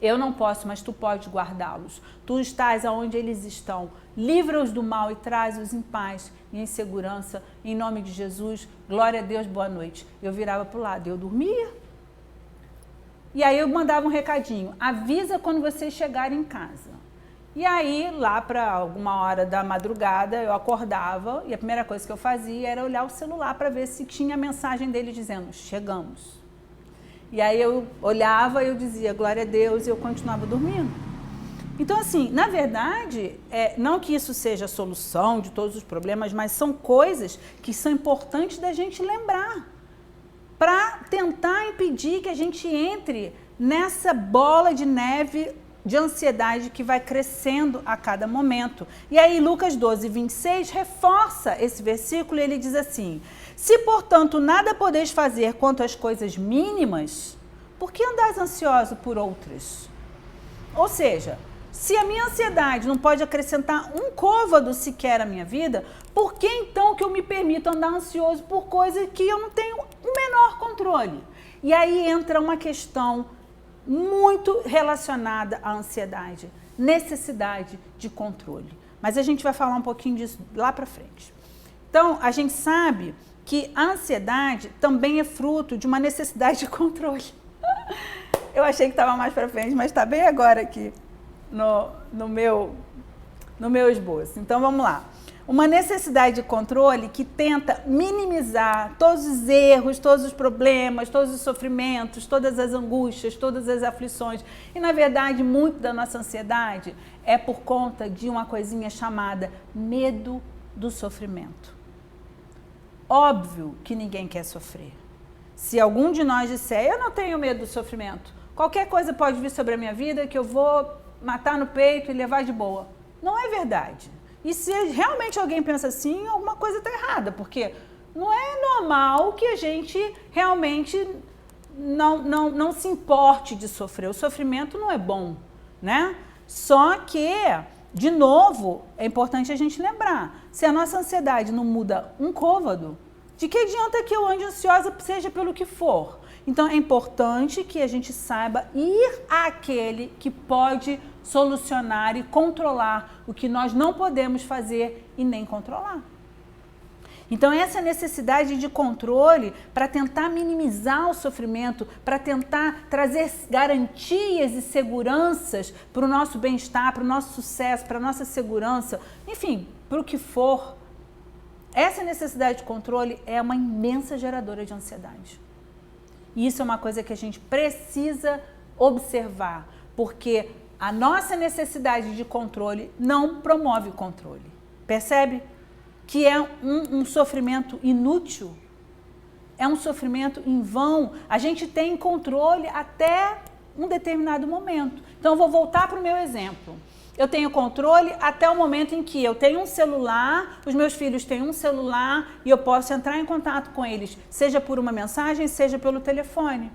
eu não posso, mas tu podes guardá-los. Tu estás aonde eles estão. Livra-os do mal e traz-os em paz e em segurança. Em nome de Jesus, glória a Deus, boa noite. Eu virava para o lado, eu dormia. E aí eu mandava um recadinho, avisa quando vocês chegarem em casa. E aí, lá para alguma hora da madrugada, eu acordava e a primeira coisa que eu fazia era olhar o celular para ver se tinha a mensagem dele dizendo, chegamos. E aí eu olhava e eu dizia, glória a Deus, e eu continuava dormindo. Então, assim, na verdade, não que isso seja a solução de todos os problemas, mas são coisas que são importantes da gente lembrar, para tentar impedir que a gente entre nessa bola de neve de ansiedade que vai crescendo a cada momento. E aí Lucas 12, 26 reforça esse versículo e ele diz assim, se portanto nada podeis fazer quanto às coisas mínimas, por que andais ansioso por outras? Ou seja, se a minha ansiedade não pode acrescentar um côvado sequer à minha vida, por que então que eu me permito andar ansioso por coisas que eu não tenho o menor controle? E aí entra uma questão muito relacionada à ansiedade, necessidade de controle. Mas a gente vai falar um pouquinho disso lá para frente. Então, a gente sabe que a ansiedade também é fruto de uma necessidade de controle. Eu achei que estava mais para frente, mas está bem agora aqui no meu esboço. Então, vamos lá. Uma necessidade de controle que tenta minimizar todos os erros, todos os problemas, todos os sofrimentos, todas as angústias, todas as aflições. E, na verdade, muito da nossa ansiedade é por conta de uma coisinha chamada medo do sofrimento. Óbvio que ninguém quer sofrer. Se algum de nós disser, eu não tenho medo do sofrimento, qualquer coisa pode vir sobre a minha vida que eu vou matar no peito e levar de boa. Não é verdade. E se realmente alguém pensa assim, alguma coisa está errada, porque não é normal que a gente realmente não se importe de sofrer. O sofrimento não é bom, né? Só que, de novo, é importante a gente lembrar, se a nossa ansiedade não muda um côvado, de que adianta que eu ande ansiosa, seja pelo que for? Então, é importante que a gente saiba ir àquele que pode solucionar e controlar o que nós não podemos fazer e nem controlar. Então, essa necessidade de controle para tentar minimizar o sofrimento, para tentar trazer garantias e seguranças para o nosso bem-estar, para o nosso sucesso, para a nossa segurança, enfim, para o que for, essa necessidade de controle é uma imensa geradora de ansiedade. E isso é uma coisa que a gente precisa observar, porque a nossa necessidade de controle não promove controle. Percebe? Que é um sofrimento inútil, é um sofrimento em vão. A gente tem controle até um determinado momento. Então, eu vou voltar para o meu exemplo. Eu tenho controle até o momento em que eu tenho um celular, os meus filhos têm um celular e eu posso entrar em contato com eles, seja por uma mensagem, seja pelo telefone.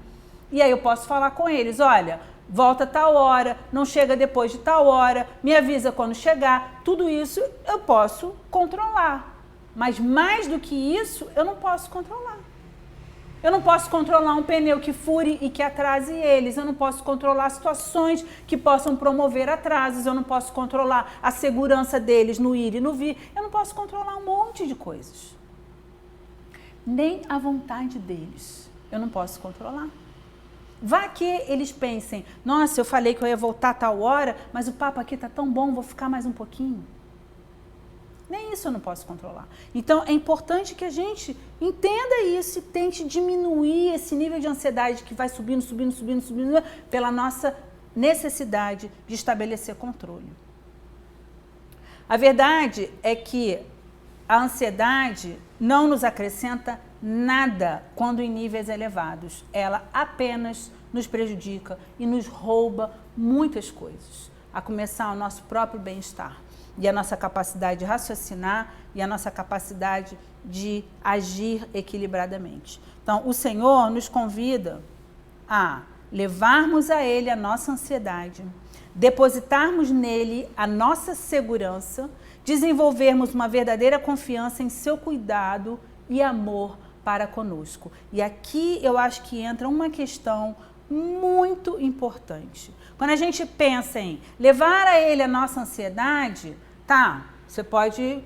E aí eu posso falar com eles, olha, volta tal hora, não chega depois de tal hora, me avisa quando chegar. Tudo isso eu posso controlar. Mas mais do que isso, eu não posso controlar. Eu não posso controlar um pneu que fure e que atrase eles. Eu não posso controlar situações que possam promover atrasos. Eu não posso controlar a segurança deles no ir e no vir. Eu não posso controlar um monte de coisas. Nem a vontade deles eu não posso controlar. Vá que eles pensem, nossa, eu falei que eu ia voltar a tal hora, mas o papo aqui está tão bom, vou ficar mais um pouquinho. Nem isso eu não posso controlar. Então, é importante que a gente entenda isso e tente diminuir esse nível de ansiedade que vai subindo pela nossa necessidade de estabelecer controle. A verdade é que a ansiedade não nos acrescenta nada quando em níveis elevados. Ela apenas nos prejudica e nos rouba muitas coisas, a começar o nosso próprio bem-estar. e a nossa capacidade de raciocinar e a nossa capacidade de agir equilibradamente. Então, o Senhor nos convida a levarmos a Ele a nossa ansiedade, depositarmos nele a nossa segurança, desenvolvermos uma verdadeira confiança em seu cuidado e amor para conosco. E aqui eu acho que entra uma questão muito importante. Quando a gente pensa em levar a Ele a nossa ansiedade, tá, você pode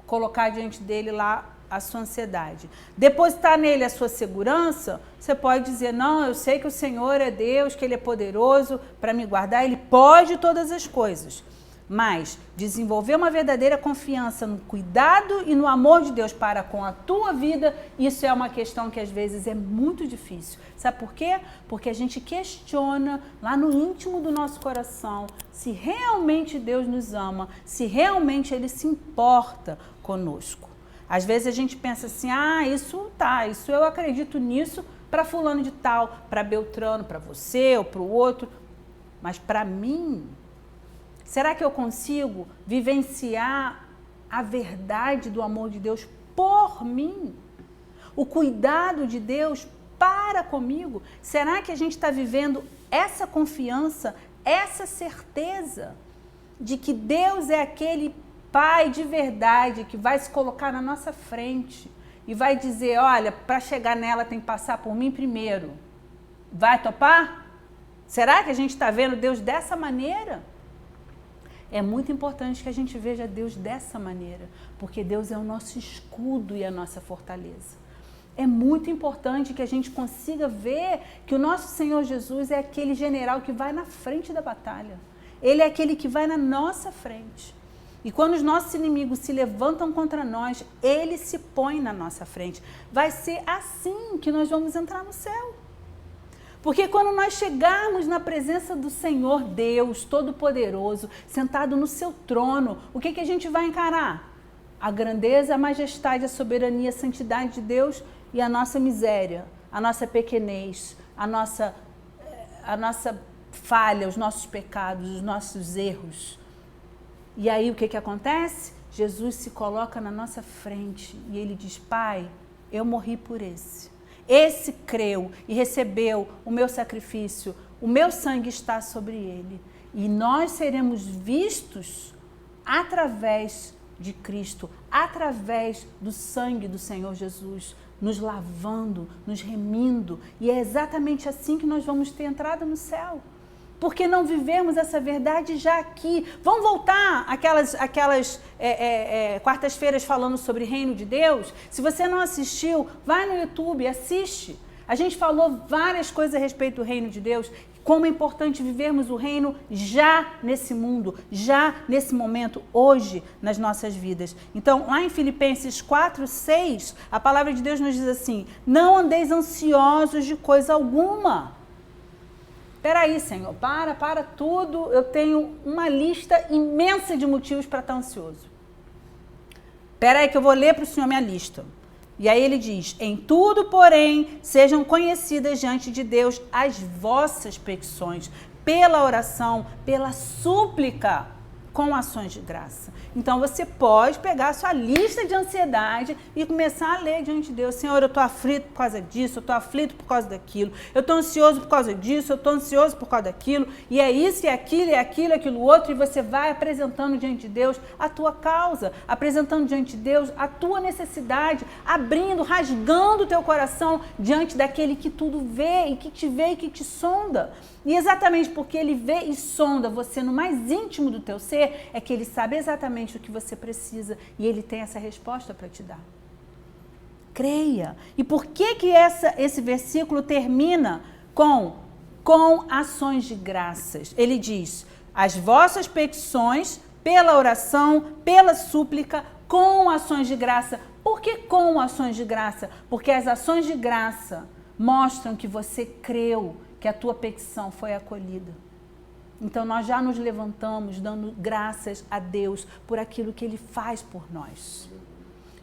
colocar diante dele lá a sua ansiedade. Depositar nele a sua segurança, você pode dizer, não, eu sei que o Senhor é Deus, que Ele é poderoso para me guardar, Ele pode todas as coisas. Mas desenvolver uma verdadeira confiança no cuidado e no amor de Deus para com a tua vida, isso é uma questão que às vezes é muito difícil. Sabe por quê? Porque a gente questiona lá no íntimo do nosso coração se realmente Deus nos ama, se realmente Ele se importa conosco. Às vezes a gente pensa assim, isso eu acredito nisso para fulano de tal, para Beltrano, para você ou para o outro, mas para mim... Será que eu consigo vivenciar a verdade do amor de Deus por mim? O cuidado de Deus para comigo? Será que a gente está vivendo essa confiança, essa certeza de que Deus é aquele Pai de verdade que vai se colocar na nossa frente e vai dizer, olha, para chegar nela tem que passar por mim primeiro. Vai topar? Será que a gente está vendo Deus dessa maneira? É muito importante que a gente veja Deus dessa maneira, porque Deus é o nosso escudo e a nossa fortaleza. É muito importante que a gente consiga ver que o nosso Senhor Jesus é aquele general que vai na frente da batalha. Ele é aquele que vai na nossa frente. E quando os nossos inimigos se levantam contra nós, Ele se põe na nossa frente. Vai ser assim que nós vamos entrar no céu. Porque quando nós chegarmos na presença do Senhor Deus Todo-Poderoso, sentado no seu trono, o que a gente vai encarar? A grandeza, a majestade, a soberania, a santidade de Deus e a nossa miséria, a nossa pequenez, a nossa falha, os nossos pecados, os nossos erros. E aí o que acontece? Jesus se coloca na nossa frente e Ele diz, Pai, eu morri por esse. Esse creu e recebeu o meu sacrifício, o meu sangue está sobre ele. E nós seremos vistos através de Cristo, através do sangue do Senhor Jesus, nos lavando, nos remindo. E é exatamente assim que nós vamos ter entrada no céu. Porque não vivemos essa verdade já aqui. Vamos voltar aquelas quartas-feiras falando sobre reino de Deus? Se você não assistiu, vai no YouTube, assiste. A gente falou várias coisas a respeito do reino de Deus, como é importante vivermos o reino já nesse mundo, já nesse momento, hoje, nas nossas vidas. Então, lá em Filipenses 4:6, a palavra de Deus nos diz assim, não andeis ansiosos de coisa alguma. Peraí, Senhor, para tudo, eu tenho uma lista imensa de motivos para estar ansioso. Peraí que eu vou ler para o Senhor minha lista. E aí ele diz, em tudo, porém, sejam conhecidas diante de Deus as vossas petições, pela oração, pela súplica, com ações de graça. Então você pode pegar a sua lista de ansiedade e começar a ler diante de Deus. Senhor, eu estou aflito por causa disso, eu estou aflito por causa daquilo, eu estou ansioso por causa disso, eu estou ansioso por causa daquilo, e é isso, e aquilo, e aquilo outro, e você vai apresentando diante de Deus a tua causa, apresentando diante de Deus a tua necessidade, abrindo, rasgando o teu coração diante daquele que tudo vê e que te sonda. E exatamente porque Ele vê e sonda você no mais íntimo do teu ser, é que Ele sabe exatamente o que você precisa e Ele tem essa resposta para te dar. Creia. E por que esse versículo termina com ações de graças? Ele diz, as vossas petições, pela oração, pela súplica, com ações de graça. Por que com ações de graça? Porque as ações de graça mostram que você creu, que a tua petição foi acolhida. Então nós já nos levantamos dando graças a Deus por aquilo que Ele faz por nós.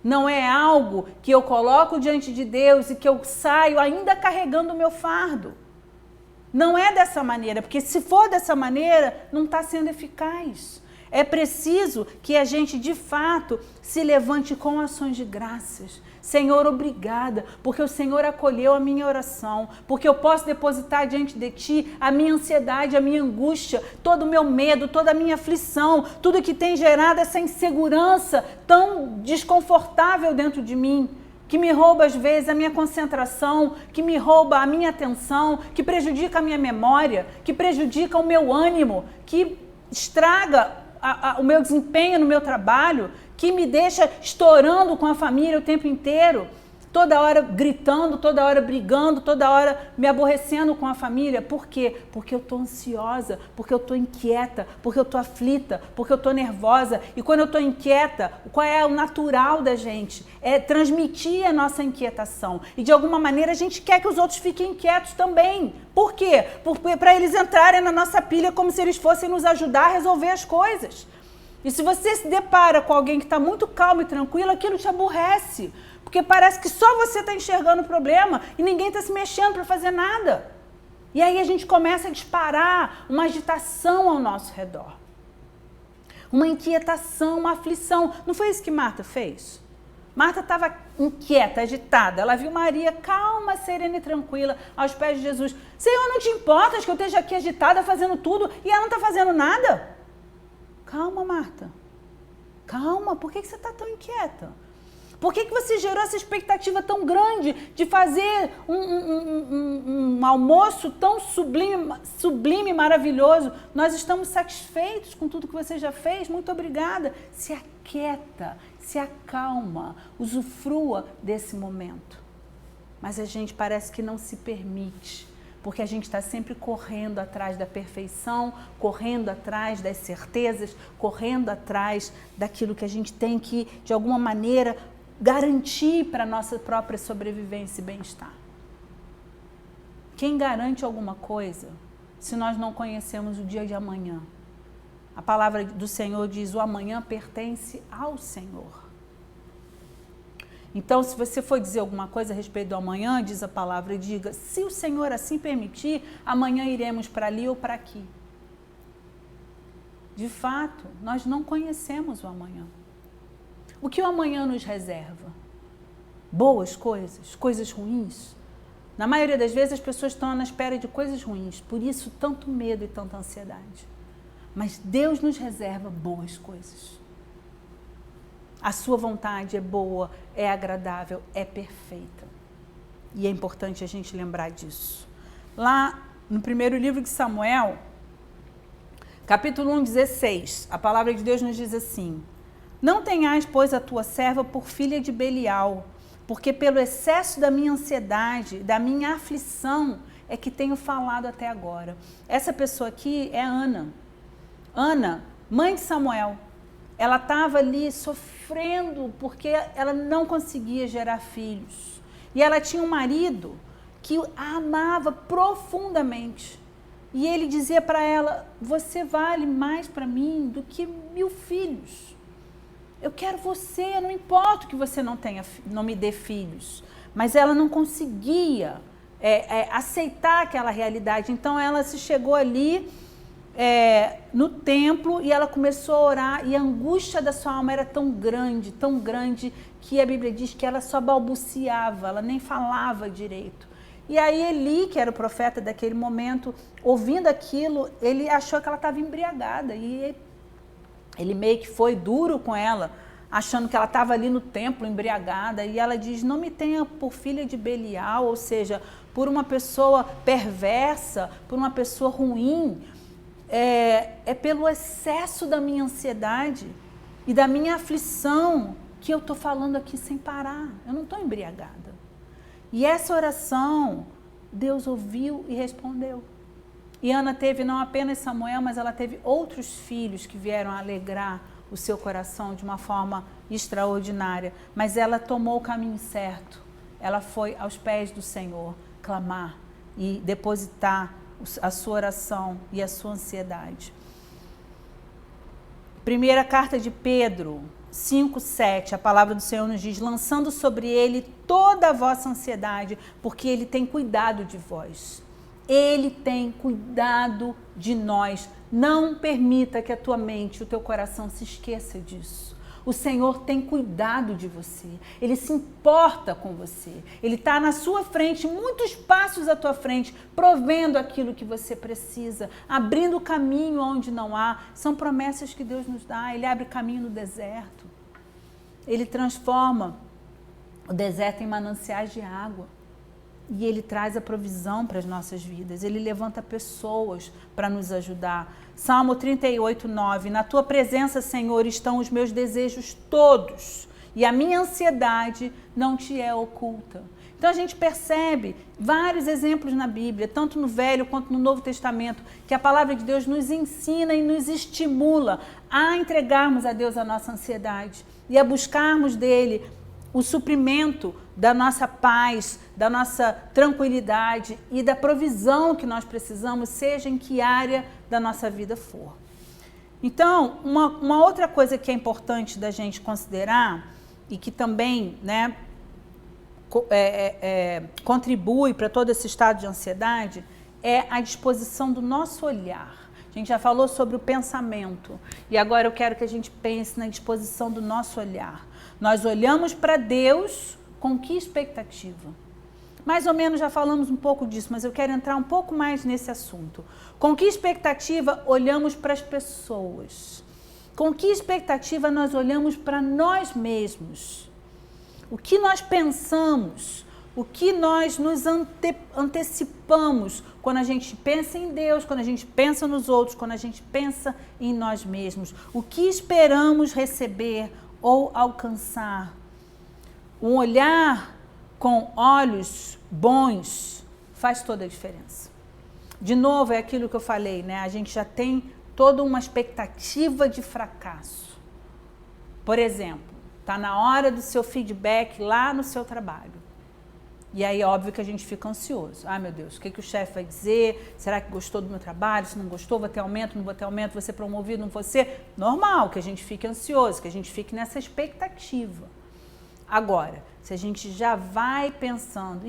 Não é algo que eu coloco diante de Deus e que eu saio ainda carregando o meu fardo. Não é dessa maneira, porque se for dessa maneira, não está sendo eficaz. É preciso que a gente, de fato, se levante com ações de graças. Senhor, obrigada, porque o Senhor acolheu a minha oração, porque eu posso depositar diante de Ti a minha ansiedade, a minha angústia, todo o meu medo, toda a minha aflição, tudo que tem gerado essa insegurança tão desconfortável dentro de mim, que me rouba às vezes a minha concentração, que me rouba a minha atenção, que prejudica a minha memória, que prejudica o meu ânimo, que estraga o meu desempenho no meu trabalho, que me deixa estourando com a família o tempo inteiro, toda hora gritando, toda hora brigando, toda hora me aborrecendo com a família. Por quê? Porque eu estou ansiosa, porque eu estou inquieta, porque eu estou aflita, porque eu estou nervosa. E quando eu estou inquieta, qual é o natural da gente? É transmitir a nossa inquietação. E de alguma maneira a gente quer que os outros fiquem inquietos também. Por quê? Para eles entrarem na nossa pilha como se eles fossem nos ajudar a resolver as coisas. E se você se depara com alguém que está muito calmo e tranquilo, aquilo te aborrece. Porque parece que só você está enxergando o problema e ninguém está se mexendo para fazer nada. E aí a gente começa a disparar uma agitação ao nosso redor. Uma inquietação, uma aflição. Não foi isso que Marta fez? Marta estava inquieta, agitada. Ela viu Maria calma, serena e tranquila aos pés de Jesus. Senhor, não te importas que eu esteja aqui agitada fazendo tudo e ela não está fazendo nada? Calma, Marta. Calma, por que você está tão inquieta? Por que você gerou essa expectativa tão grande de fazer um almoço tão sublime, maravilhoso? Nós estamos satisfeitos com tudo que você já fez. Muito obrigada. Se aquieta, se acalma, usufrua desse momento. Mas a gente parece que não se permite. Porque a gente está sempre correndo atrás da perfeição, correndo atrás das certezas, correndo atrás daquilo que a gente tem que, de alguma maneira, garantir para a nossa própria sobrevivência e bem-estar. Quem garante alguma coisa se nós não conhecemos o dia de amanhã? A palavra do Senhor diz: o amanhã pertence ao Senhor. Então, se você for dizer alguma coisa a respeito do amanhã, diz a palavra, diga: se o Senhor assim permitir, amanhã iremos para ali ou para aqui. De fato, nós não conhecemos o amanhã. O que o amanhã nos reserva? Boas coisas? Coisas ruins? Na maioria das vezes as pessoas estão na espera de coisas ruins, por isso tanto medo e tanta ansiedade. Mas Deus nos reserva boas coisas. A sua vontade é boa, é agradável, é perfeita. E é importante a gente lembrar disso. Lá no primeiro livro de Samuel, capítulo 1:16, a palavra de Deus nos diz assim: não tenhas, pois, a tua serva por filha de Belial, porque pelo excesso da minha ansiedade, da minha aflição, é que tenho falado até agora. Essa pessoa aqui é Ana. Ana, mãe de Samuel. Ela estava ali sofrendo porque ela não conseguia gerar filhos. E ela tinha um marido que a amava profundamente. E ele dizia para ela: você vale mais para mim do que 1000 filhos. Eu quero você, não importa que você não me dê filhos. Mas ela não conseguia aceitar aquela realidade. Então ela se chegou ali no templo e ela começou a orar, e a angústia da sua alma era tão grande, que a Bíblia diz que ela só balbuciava, ela nem falava direito. E aí Eli, que era o profeta daquele momento, ouvindo aquilo, ele achou que ela estava embriagada, e ele meio que foi duro com ela, achando que ela estava ali no templo embriagada, e ela diz: não me tenha por filha de Belial, ou seja, por uma pessoa perversa, por uma pessoa ruim. É pelo excesso da minha ansiedade e da minha aflição que eu estou falando aqui sem parar. Eu não estou embriagada. E essa oração, Deus ouviu e respondeu. E Ana teve não apenas Samuel, mas ela teve outros filhos que vieram alegrar o seu coração de uma forma extraordinária. Mas ela tomou o caminho certo. Ela foi aos pés do Senhor clamar e depositar a sua oração e a sua ansiedade. Primeira carta de Pedro 5:7, a palavra do Senhor nos diz: lançando sobre ele toda a vossa ansiedade, porque ele tem cuidado de vós. Ele tem cuidado de nós. Não permita que a tua mente, o teu coração se esqueça disso. O Senhor tem cuidado de você. Ele se importa com você. Ele está na sua frente, muitos passos à tua frente, provendo aquilo que você precisa, abrindo caminho onde não há. São promessas que Deus nos dá. Ele abre caminho no deserto. Ele transforma o deserto em mananciais de água. E Ele traz a provisão para as nossas vidas. Ele levanta pessoas para nos ajudar. Salmo 38, 9. Na tua presença, Senhor, estão os meus desejos todos. E a minha ansiedade não te é oculta. Então a gente percebe vários exemplos na Bíblia, tanto no Velho quanto no Novo Testamento, que a palavra de Deus nos ensina e nos estimula a entregarmos a Deus a nossa ansiedade e a buscarmos dele o suprimento da nossa paz, da nossa tranquilidade e da provisão que nós precisamos, seja em que área da nossa vida for. Então, uma outra coisa que é importante da gente considerar e que também, né, contribui para todo esse estado de ansiedade é a disposição do nosso olhar. A gente já falou sobre o pensamento e agora eu quero que a gente pense na disposição do nosso olhar. Nós olhamos para Deus com que expectativa? Mais ou menos já falamos um pouco disso, mas eu quero entrar um pouco mais nesse assunto. Com que expectativa olhamos para as pessoas? Com que expectativa nós olhamos para nós mesmos? O que nós pensamos? O que nós nos antecipamos quando a gente pensa em Deus, quando a gente pensa nos outros, quando a gente pensa em nós mesmos? O que esperamos receber ou alcançar? Um olhar com olhos bons faz toda a diferença. De novo, é aquilo que eu falei, né? A gente já tem toda uma expectativa de fracasso. Por exemplo, está na hora do seu feedback lá no seu trabalho. E aí, óbvio que a gente fica ansioso. Ai, meu Deus, o que o chefe vai dizer? Será que gostou do meu trabalho? Se não gostou, vou ter aumento, não vou ter aumento, vou ser promovido, não vou ser? Normal que a gente fique ansioso, que a gente fique nessa expectativa. Agora, se a gente já vai pensando,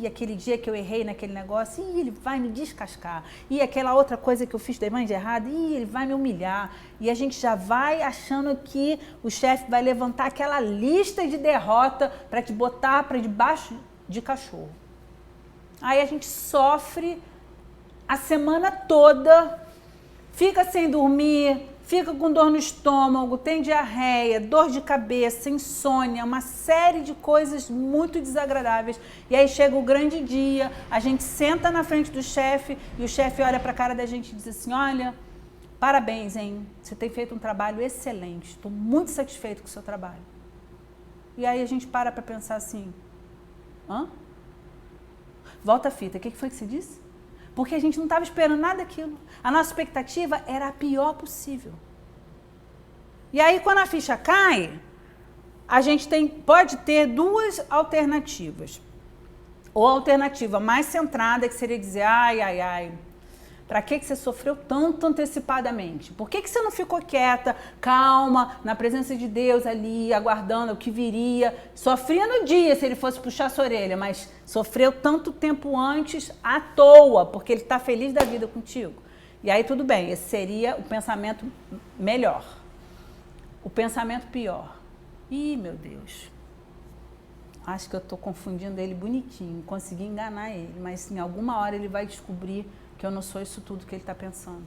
aquele dia que eu errei naquele negócio, ele vai me descascar. E aquela outra coisa que eu fiz de errado, ele vai me humilhar. E a gente já vai achando que o chefe vai levantar aquela lista de derrota para te botar para debaixo de cachorro. Aí a gente sofre a semana toda, fica sem dormir, fica com dor no estômago, tem diarreia, dor de cabeça, insônia, uma série de coisas muito desagradáveis. E aí chega o grande dia, a gente senta na frente do chefe e o chefe olha para a cara da gente e diz assim: olha, parabéns, hein? Você tem feito um trabalho excelente, estou muito satisfeito com o seu trabalho. E aí a gente para pensar assim: hã? Volta a fita, o que foi que você disse? Porque a gente não estava esperando nada daquilo. A nossa expectativa era a pior possível. E aí, quando a ficha cai, a gente pode ter duas alternativas. Ou a alternativa mais centrada, que seria dizer: ai, para que você sofreu tanto antecipadamente? Por que você não ficou quieta, calma, na presença de Deus ali, aguardando o que viria? Sofria no dia se ele fosse puxar sua orelha, mas sofreu tanto tempo antes à toa, porque ele está feliz da vida contigo. E aí tudo bem, esse seria o pensamento melhor. O pensamento pior: ih, meu Deus, acho que eu estou confundindo ele bonitinho, consegui enganar ele, mas em alguma hora ele vai descobrir que eu não sou isso tudo que ele está pensando.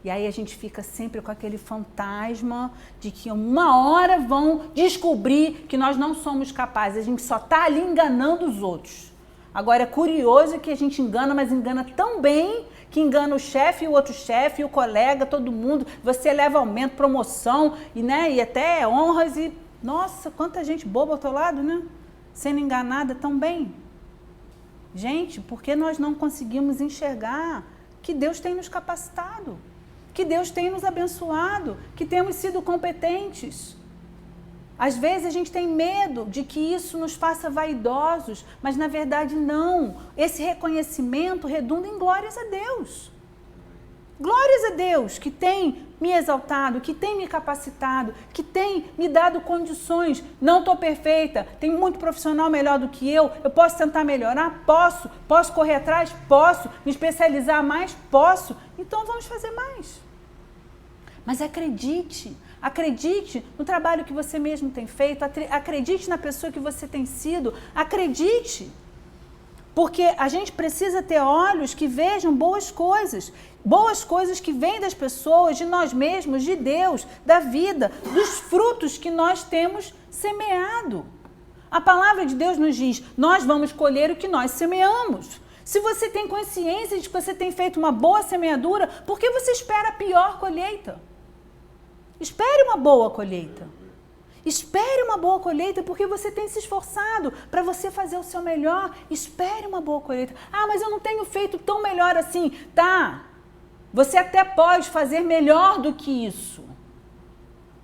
E aí a gente fica sempre com aquele fantasma de que uma hora vão descobrir que nós não somos capazes. A gente só está ali enganando os outros. Agora é curioso que a gente engana, mas engana tão bem que engana o chefe, o outro chefe, o colega, todo mundo. Você leva aumento, promoção e até honras e... Nossa, quanta gente boba ao teu lado, né? Sendo enganada tão bem. Gente, por que nós não conseguimos enxergar que Deus tem nos capacitado, que Deus tem nos abençoado, que temos sido competentes? Às vezes a gente tem medo de que isso nos faça vaidosos, mas na verdade não. Esse reconhecimento redunda em glórias a Deus. Glórias a Deus que tem me exaltado, que tem me capacitado, que tem me dado condições. Não estou perfeita, tem muito profissional melhor do que eu posso tentar melhorar? Posso correr atrás? Posso, me especializar mais? Posso. Então vamos fazer mais. Mas acredite no trabalho que você mesmo tem feito, acredite na pessoa que você tem sido, acredite. Porque a gente precisa ter olhos que vejam boas coisas que vêm das pessoas, de nós mesmos, de Deus, da vida, dos frutos que nós temos semeado. A palavra de Deus nos diz, nós vamos colher o que nós semeamos. Se você tem consciência de que você tem feito uma boa semeadura, por que você espera a pior colheita? Espere uma boa colheita. Espere uma boa colheita porque você tem se esforçado para você fazer o seu melhor. Espere uma boa colheita. Ah, mas eu não tenho feito tão melhor assim. Tá, você até pode fazer melhor do que isso.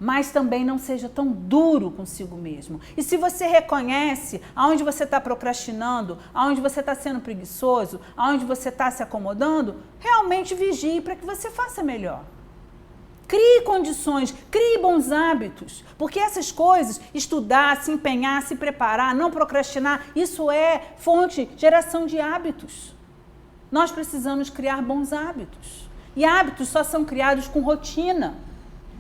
Mas também não seja tão duro consigo mesmo. E se você reconhece aonde você está procrastinando, aonde você está sendo preguiçoso, aonde você está se acomodando, realmente vigie para que você faça melhor. Crie condições, crie bons hábitos, porque essas coisas, estudar, se empenhar, se preparar, não procrastinar, isso é geração de hábitos. Nós precisamos criar bons hábitos. E hábitos só são criados com rotina.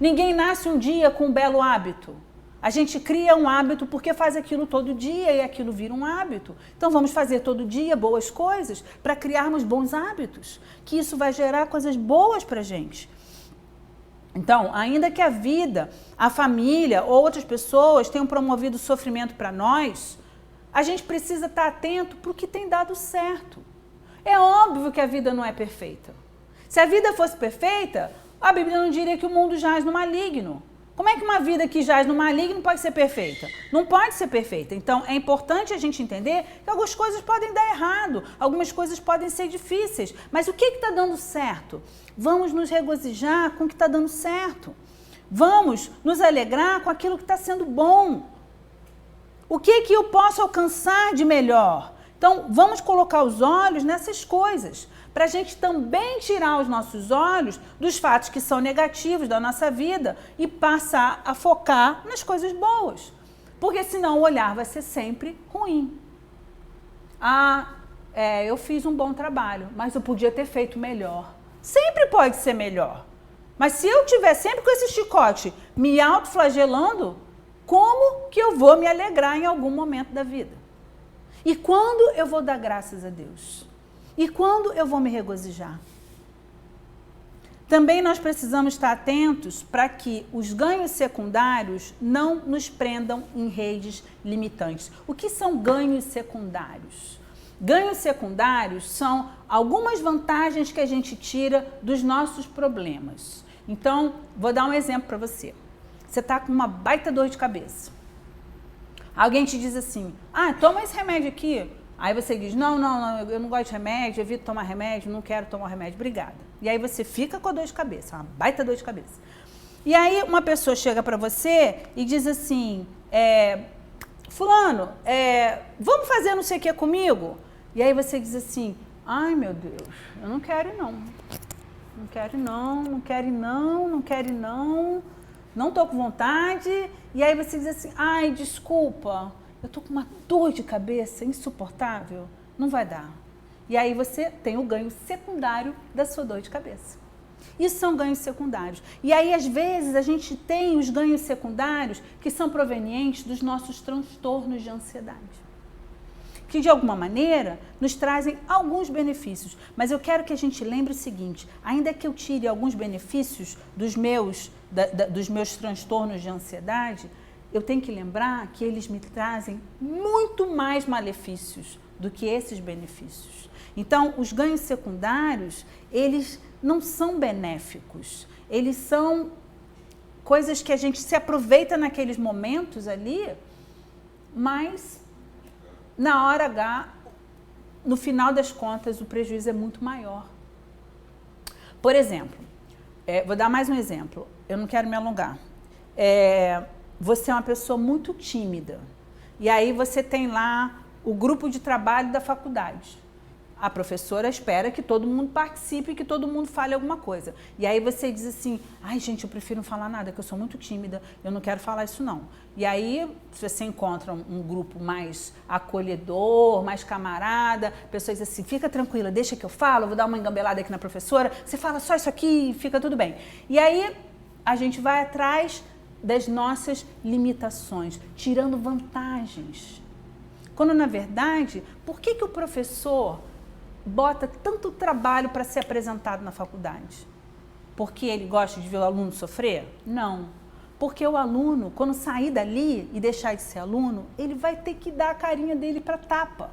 Ninguém nasce um dia com um belo hábito. A gente cria um hábito porque faz aquilo todo dia e aquilo vira um hábito. Então vamos fazer todo dia boas coisas para criarmos bons hábitos, que isso vai gerar coisas boas para a gente. Então, ainda que a vida, a família ou outras pessoas tenham promovido sofrimento para nós, a gente precisa estar atento para o que tem dado certo. É óbvio que a vida não é perfeita. Se a vida fosse perfeita, a Bíblia não diria que o mundo jaz no maligno. Como é que uma vida que jaz no maligno pode ser perfeita? Não pode ser perfeita. Então, é importante a gente entender que algumas coisas podem dar errado, algumas coisas podem ser difíceis, mas o que está dando certo? Vamos nos regozijar com o que está dando certo. Vamos nos alegrar com aquilo que está sendo bom. O que eu posso alcançar de melhor? Então, vamos colocar os olhos nessas coisas, para a gente também tirar os nossos olhos dos fatos que são negativos da nossa vida e passar a focar nas coisas boas. Porque senão o olhar vai ser sempre ruim. Eu fiz um bom trabalho, mas eu podia ter feito melhor. Sempre pode ser melhor. Mas se eu estiver sempre com esse chicote me autoflagelando, como que eu vou me alegrar em algum momento da vida? E quando eu vou dar graças a Deus? E quando eu vou me regozijar? Também nós precisamos estar atentos para que os ganhos secundários não nos prendam em redes limitantes. O que são ganhos secundários? Ganhos secundários são algumas vantagens que a gente tira dos nossos problemas. Então, vou dar um exemplo para você. Você está com uma baita dor de cabeça. Alguém te diz assim, toma esse remédio aqui. Aí você diz, não, eu não gosto de remédio, evito tomar remédio, não quero tomar remédio, obrigada. E aí você fica com a dor de cabeça, uma baita dor de cabeça. E aí uma pessoa chega para você e diz assim, fulano, vamos fazer não sei o que comigo? E aí você diz assim, ai meu Deus, eu não quero ir não. Não quero ir não, não quero ir não, não quero ir não, não estou com vontade. E aí você diz assim, ai desculpa, eu estou com uma dor de cabeça insuportável, não vai dar. E aí você tem o ganho secundário da sua dor de cabeça. Isso são ganhos secundários. E aí, às vezes, a gente tem os ganhos secundários que são provenientes dos nossos transtornos de ansiedade. Que, de alguma maneira, nos trazem alguns benefícios. Mas eu quero que a gente lembre o seguinte, ainda que eu tire alguns benefícios dos meus transtornos de ansiedade, eu tenho que lembrar que eles me trazem muito mais malefícios do que esses benefícios. Então, os ganhos secundários, eles não são benéficos. Eles são coisas que a gente se aproveita naqueles momentos ali, mas na hora H, no final das contas, o prejuízo é muito maior. Por exemplo, vou dar mais um exemplo, eu não quero me alongar. Você é uma pessoa muito tímida, e aí você tem lá o grupo de trabalho da faculdade. A professora espera que todo mundo participe, que todo mundo fale alguma coisa. E aí você diz assim, ai gente, eu prefiro não falar nada, que eu sou muito tímida, eu não quero falar isso não. E aí você encontra um grupo mais acolhedor, mais camarada, pessoas assim, fica tranquila, deixa que eu falo, eu vou dar uma engambelada aqui na professora, você fala só isso aqui e fica tudo bem. E aí a gente vai atrás das nossas limitações, tirando vantagens. Quando na verdade, por que o professor bota tanto trabalho para ser apresentado na faculdade? Porque ele gosta de ver o aluno sofrer? Não. Porque o aluno, quando sair dali e deixar de ser aluno, ele vai ter que dar a carinha dele para tapa.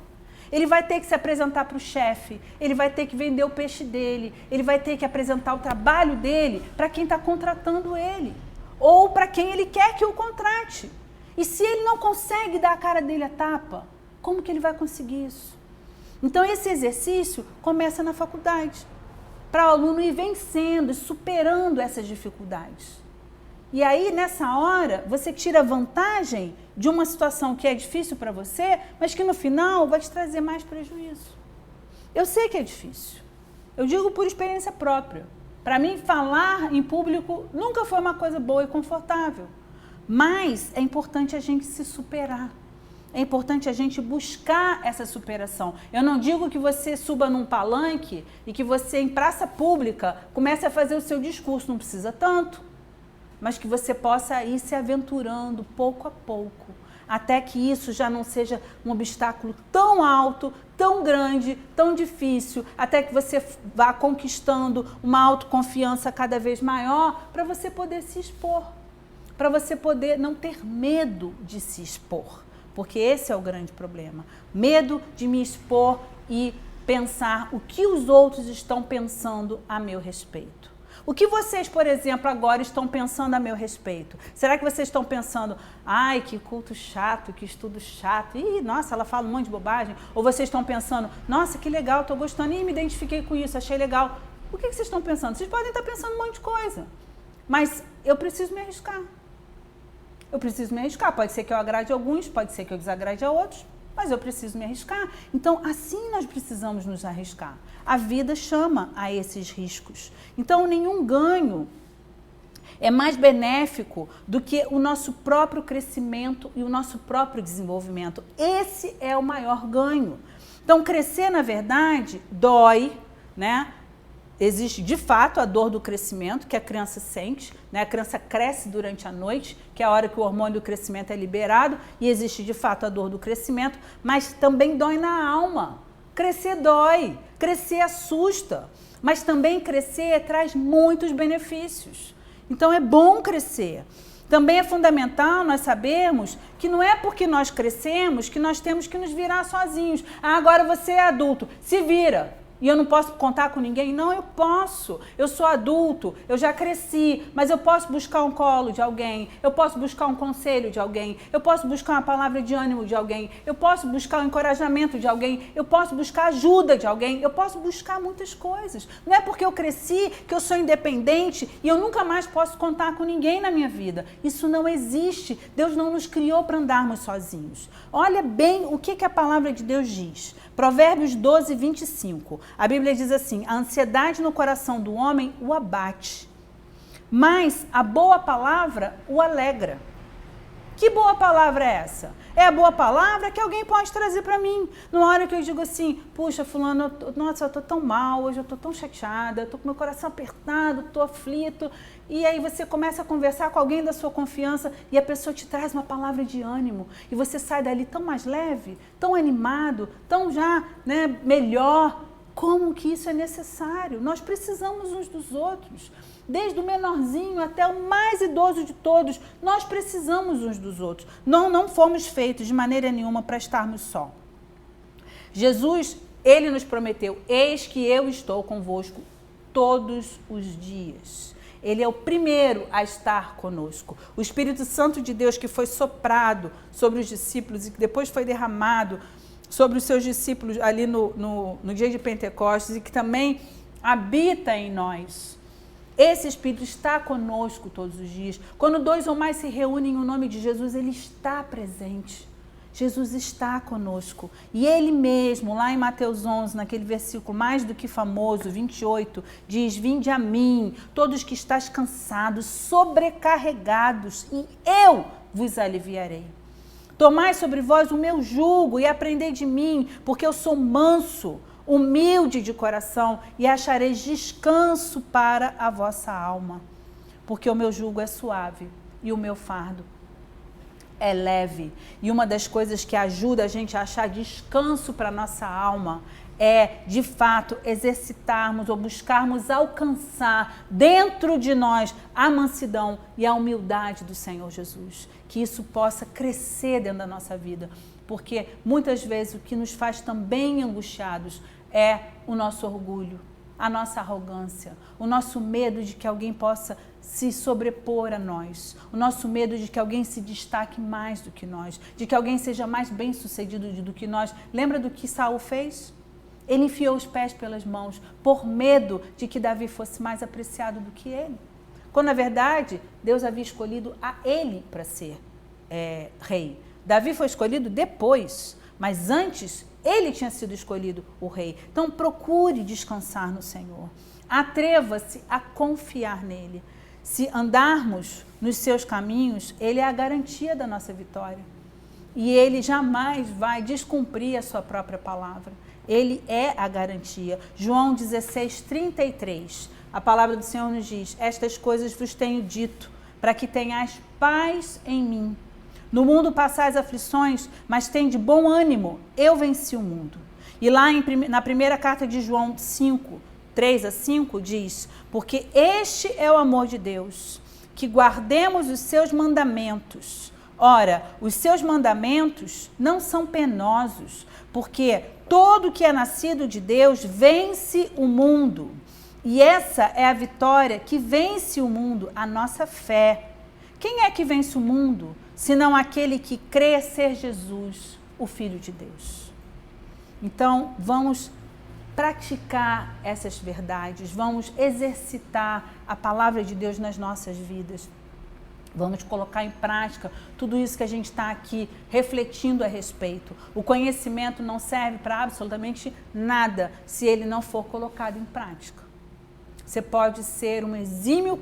Ele vai ter que se apresentar para o chefe, ele vai ter que vender o peixe dele, ele vai ter que apresentar o trabalho dele para quem está contratando ele, ou para quem ele quer que o contrate. E se ele não consegue dar a cara dele a tapa, como que ele vai conseguir isso? Então esse exercício começa na faculdade, para o aluno ir vencendo e superando essas dificuldades. E aí, nessa hora, você tira vantagem de uma situação que é difícil para você, mas que no final vai te trazer mais prejuízo. Eu sei que é difícil. Eu digo por experiência própria. Para mim, falar em público nunca foi uma coisa boa e confortável. Mas é importante a gente se superar. É importante a gente buscar essa superação. Eu não digo que você suba num palanque e que você, em praça pública, comece a fazer o seu discurso. Não precisa tanto. Mas que você possa ir se aventurando pouco a pouco, até que isso já não seja um obstáculo tão alto, tão grande, tão difícil, até que você vá conquistando uma autoconfiança cada vez maior para você poder se expor, para você poder não ter medo de se expor. Porque esse é o grande problema. Medo de me expor e pensar o que os outros estão pensando a meu respeito. O que vocês, por exemplo, agora estão pensando a meu respeito? Será que vocês estão pensando, ai, que culto chato, que estudo chato, ih, nossa, ela fala um monte de bobagem? Ou vocês estão pensando, nossa, que legal, estou gostando, ih, me identifiquei com isso, achei legal. O que vocês estão pensando? Vocês podem estar pensando um monte de coisa, mas eu preciso me arriscar. Eu preciso me arriscar. Pode ser que eu agrade a alguns, pode ser que eu desagrade a outros, mas eu preciso me arriscar. Então, assim nós precisamos nos arriscar. A vida chama a esses riscos. Então, nenhum ganho é mais benéfico do que o nosso próprio crescimento e o nosso próprio desenvolvimento. Esse é o maior ganho. Então, crescer, na verdade, dói, né? Existe, de fato, a dor do crescimento, que a criança sente, né? A criança cresce durante a noite, que é a hora que o hormônio do crescimento é liberado, e existe, de fato, a dor do crescimento, mas também dói na alma. Crescer dói, crescer assusta, mas também crescer traz muitos benefícios. Então, é bom crescer. Também é fundamental nós sabermos que não é porque nós crescemos que nós temos que nos virar sozinhos. Ah, agora você é adulto, se vira. E eu não posso contar com ninguém? Não, eu posso. Eu sou adulto, eu já cresci, mas eu posso buscar um colo de alguém, eu posso buscar um conselho de alguém, eu posso buscar uma palavra de ânimo de alguém, eu posso buscar o encorajamento de alguém, eu posso buscar ajuda de alguém, eu posso buscar muitas coisas. Não é porque eu cresci que eu sou independente e eu nunca mais posso contar com ninguém na minha vida. Isso não existe. Deus não nos criou para andarmos sozinhos. Olha bem o que a palavra de Deus diz. Provérbios 12, 25. A Bíblia diz assim, a ansiedade no coração do homem o abate, mas a boa palavra o alegra. Que boa palavra é essa? É a boa palavra que alguém pode trazer para mim. Na hora que eu digo assim, puxa, fulano, nossa, eu estou tão mal, hoje eu estou tão chateada, estou com meu coração apertado, estou aflito. E aí você começa a conversar com alguém da sua confiança e a pessoa te traz uma palavra de ânimo. E você sai dali tão mais leve, tão animado, tão já, né, melhor. Como que isso é necessário? Nós precisamos uns dos outros. Desde o menorzinho até o mais idoso de todos, nós precisamos uns dos outros. Não fomos feitos de maneira nenhuma para estarmos só. Jesus, ele nos prometeu, eis que eu estou convosco todos os dias. Ele é o primeiro a estar conosco. O Espírito Santo de Deus que foi soprado sobre os discípulos e que depois foi derramado sobre os seus discípulos ali no dia de Pentecostes e que também habita em nós. Esse Espírito está conosco todos os dias. Quando 2 ou mais se reúnem em nome de Jesus, ele está presente. Jesus está conosco. E Ele mesmo, lá em Mateus 11, naquele versículo mais do que famoso, 28, diz: vinde a mim, todos que estáis cansados, sobrecarregados, e eu vos aliviarei. Tomai sobre vós o meu jugo e aprendei de mim, porque eu sou manso, humilde de coração, e achareis descanso para a vossa alma. Porque o meu jugo é suave e o meu fardo é leve. E uma das coisas que ajuda a gente a achar descanso para a nossa alma é, de fato, exercitarmos ou buscarmos alcançar dentro de nós a mansidão e a humildade do Senhor Jesus. Que isso possa crescer dentro da nossa vida. Porque muitas vezes o que nos faz também angustiados é o nosso orgulho, a nossa arrogância, o nosso medo de que alguém possa se sobrepor a nós, o nosso medo de que alguém se destaque mais do que nós, de que alguém seja mais bem-sucedido do que nós. Lembra do que Saul fez? Ele enfiou os pés pelas mãos por medo de que Davi fosse mais apreciado do que ele. Quando, na verdade, Deus havia escolhido a ele para ser rei. Davi foi escolhido depois, mas antes ele tinha sido escolhido o rei. Então procure descansar no Senhor. Atreva-se a confiar nele. Se andarmos nos seus caminhos, ele é a garantia da nossa vitória. E ele jamais vai descumprir a sua própria palavra. Ele é a garantia. João 16:33. A palavra do Senhor nos diz: estas coisas vos tenho dito, para que tenhais paz em mim. No mundo passais aflições, mas tende bom ânimo, eu venci o mundo. E lá na primeira carta de João 5:3-5 diz: porque este é o amor de Deus, que guardemos os seus mandamentos. Ora, os seus mandamentos não são penosos, porque todo que é nascido de Deus vence o mundo. E essa é a vitória que vence o mundo, a nossa fé. Quem é que vence o mundo, senão aquele que crê ser Jesus, o Filho de Deus? Então, vamos praticar essas verdades, vamos exercitar a palavra de Deus nas nossas vidas. Vamos colocar em prática tudo isso que a gente está aqui refletindo a respeito. O conhecimento não serve para absolutamente nada se ele não for colocado em prática. Você pode ser um exímio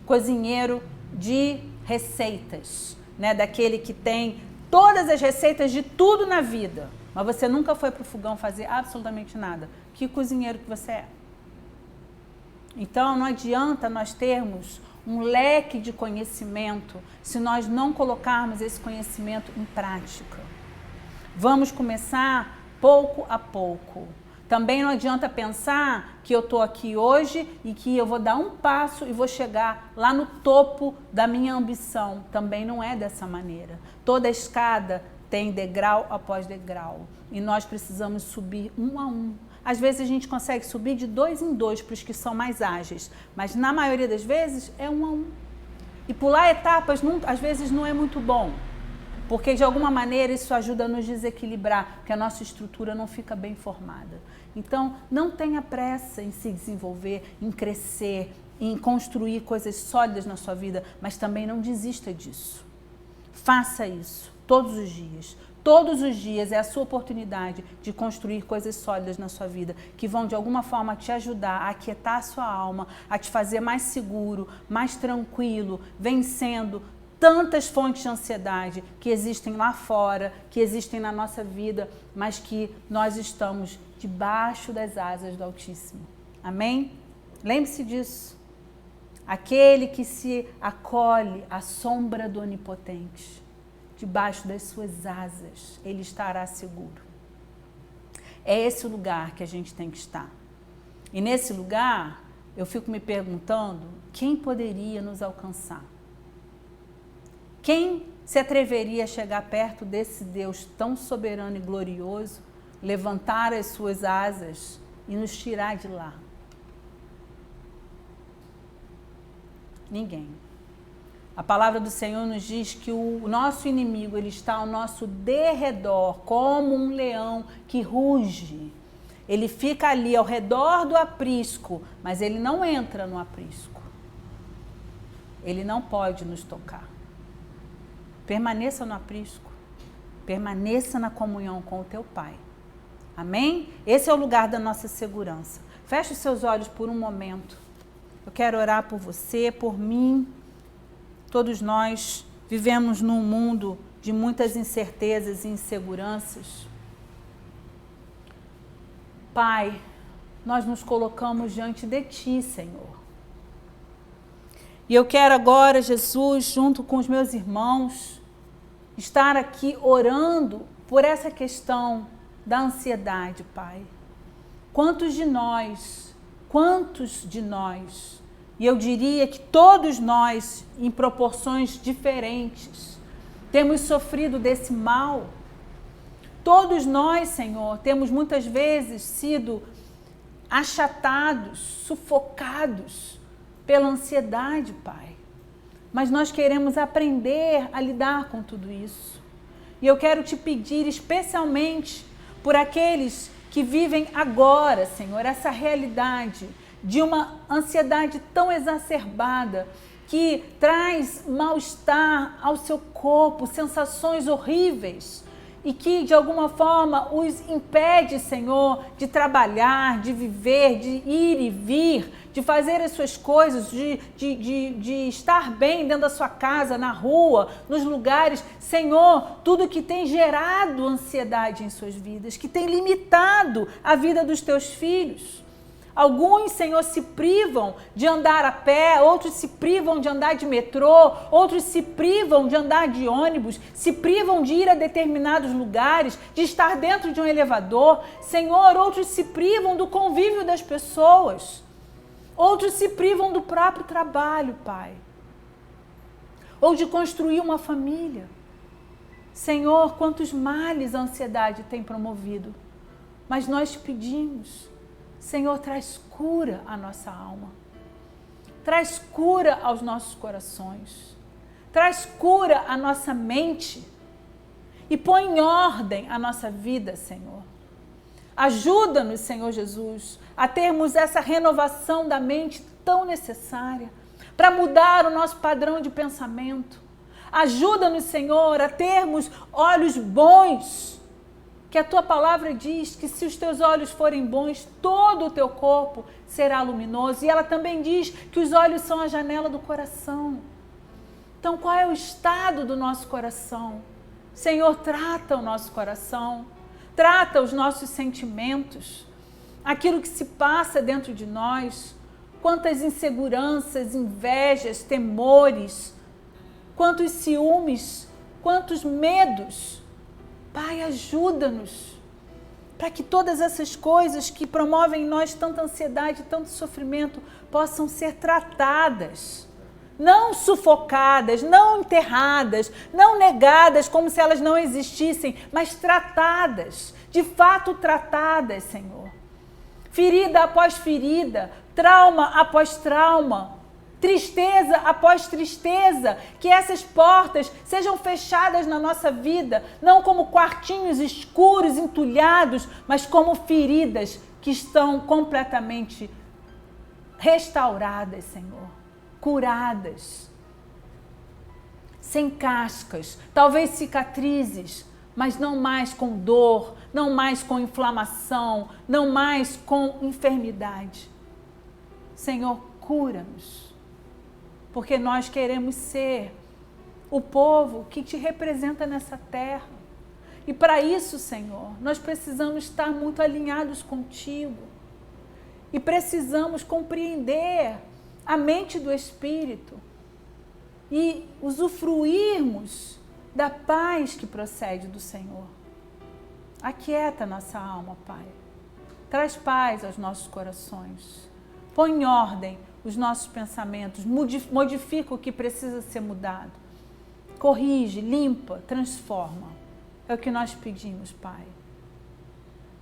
cozinheiro de receitas, né? Daquele que tem todas as receitas de tudo na vida, mas você nunca foi para o fogão fazer absolutamente nada. Que cozinheiro que você é? Então, não adianta nós termos um leque de conhecimento se nós não colocarmos esse conhecimento em prática. Vamos começar pouco a pouco. Também não adianta pensar que eu estou aqui hoje e que eu vou dar um passo e vou chegar lá no topo da minha ambição. Também não é dessa maneira. Toda escada tem degrau após degrau e nós precisamos subir um a um. Às vezes a gente consegue subir de 2 em 2 para os que são mais ágeis, mas na maioria das vezes é 1 a 1. E pular etapas às vezes não é muito bom, porque de alguma maneira isso ajuda a nos desequilibrar, porque a nossa estrutura não fica bem formada. Então, não tenha pressa em se desenvolver, em crescer, em construir coisas sólidas na sua vida, mas também não desista disso. Faça isso todos os dias. Todos os dias é a sua oportunidade de construir coisas sólidas na sua vida, que vão de alguma forma te ajudar a aquietar a sua alma, a te fazer mais seguro, mais tranquilo, vencendo tantas fontes de ansiedade que existem lá fora, que existem na nossa vida, mas que nós estamos debaixo das asas do Altíssimo. Amém? Lembre-se disso. Aquele que se acolhe à sombra do Onipotente, debaixo das suas asas, ele estará seguro. É esse o lugar que a gente tem que estar. E nesse lugar, eu fico me perguntando, quem poderia nos alcançar? Quem se atreveria a chegar perto desse Deus tão soberano e glorioso, levantar as suas asas e nos tirar de lá? Ninguém. A palavra do Senhor nos diz que o nosso inimigo, ele está ao nosso derredor, como um leão que ruge. Ele fica ali ao redor do aprisco, mas ele não entra no aprisco. Ele não pode nos tocar. Permaneça no aprisco. Permaneça na comunhão com o teu Pai. Amém? Esse é o lugar da nossa segurança. Feche os seus olhos por um momento. Eu quero orar por você, por mim. Todos nós vivemos num mundo de muitas incertezas e inseguranças. Pai, nós nos colocamos diante de Ti, Senhor. E eu quero agora, Jesus, junto com os meus irmãos, estar aqui orando por essa questão da ansiedade, Pai. Quantos de nós, e eu diria que todos nós, em proporções diferentes, temos sofrido desse mal. Todos nós, Senhor, temos muitas vezes sido achatados, sufocados pela ansiedade, Pai. Mas nós queremos aprender a lidar com tudo isso. E eu quero te pedir especialmente por aqueles que vivem agora, Senhor, essa realidade de uma ansiedade tão exacerbada que traz mal-estar ao seu corpo, sensações horríveis e que de alguma forma os impede, Senhor, de trabalhar, de viver, de ir e vir, de fazer as suas coisas, de estar bem dentro da sua casa, na rua, nos lugares. Senhor, tudo que tem gerado ansiedade em suas vidas, que tem limitado a vida dos teus filhos. Alguns, Senhor, se privam de andar a pé, outros se privam de andar de metrô, outros se privam de andar de ônibus, se privam de ir a determinados lugares, de estar dentro de um elevador. Senhor, outros se privam do convívio das pessoas. Outros se privam do próprio trabalho, Pai. Ou de construir uma família. Senhor, quantos males a ansiedade tem promovido. Mas nós te pedimos, Senhor, traz cura à nossa alma. Traz cura aos nossos corações. Traz cura à nossa mente. E põe em ordem a nossa vida, Senhor. Ajuda-nos, Senhor Jesus, a termos essa renovação da mente tão necessária para mudar o nosso padrão de pensamento. Ajuda-nos, Senhor, a termos olhos bons, que a tua palavra diz que se os teus olhos forem bons, todo o teu corpo será luminoso. E ela também diz que os olhos são a janela do coração. Então, qual é o estado do nosso coração? Senhor, trata o nosso coração, trata os nossos sentimentos, aquilo que se passa dentro de nós, quantas inseguranças, invejas, temores, quantos ciúmes, quantos medos. Pai, ajuda-nos para que todas essas coisas que promovem em nós tanta ansiedade, tanto sofrimento, possam ser tratadas, não sufocadas, não enterradas, não negadas como se elas não existissem, mas tratadas, de fato tratadas, Senhor. Ferida após ferida, trauma após trauma, tristeza após tristeza, que essas portas sejam fechadas na nossa vida, não como quartinhos escuros, entulhados, mas como feridas que estão completamente restauradas, Senhor, curadas, sem cascas, talvez cicatrizes, mas não mais com dor, não mais com inflamação, não mais com enfermidade. Senhor, cura-nos. Porque nós queremos ser o povo que te representa nessa terra. E para isso, Senhor, nós precisamos estar muito alinhados contigo. E precisamos compreender a mente do Espírito e usufruirmos da paz que procede do Senhor. Aquieta nossa alma, Pai. Traz paz aos nossos corações. Põe em ordem os nossos pensamentos, modifica o que precisa ser mudado. Corrige, limpa, transforma. É o que nós pedimos, Pai.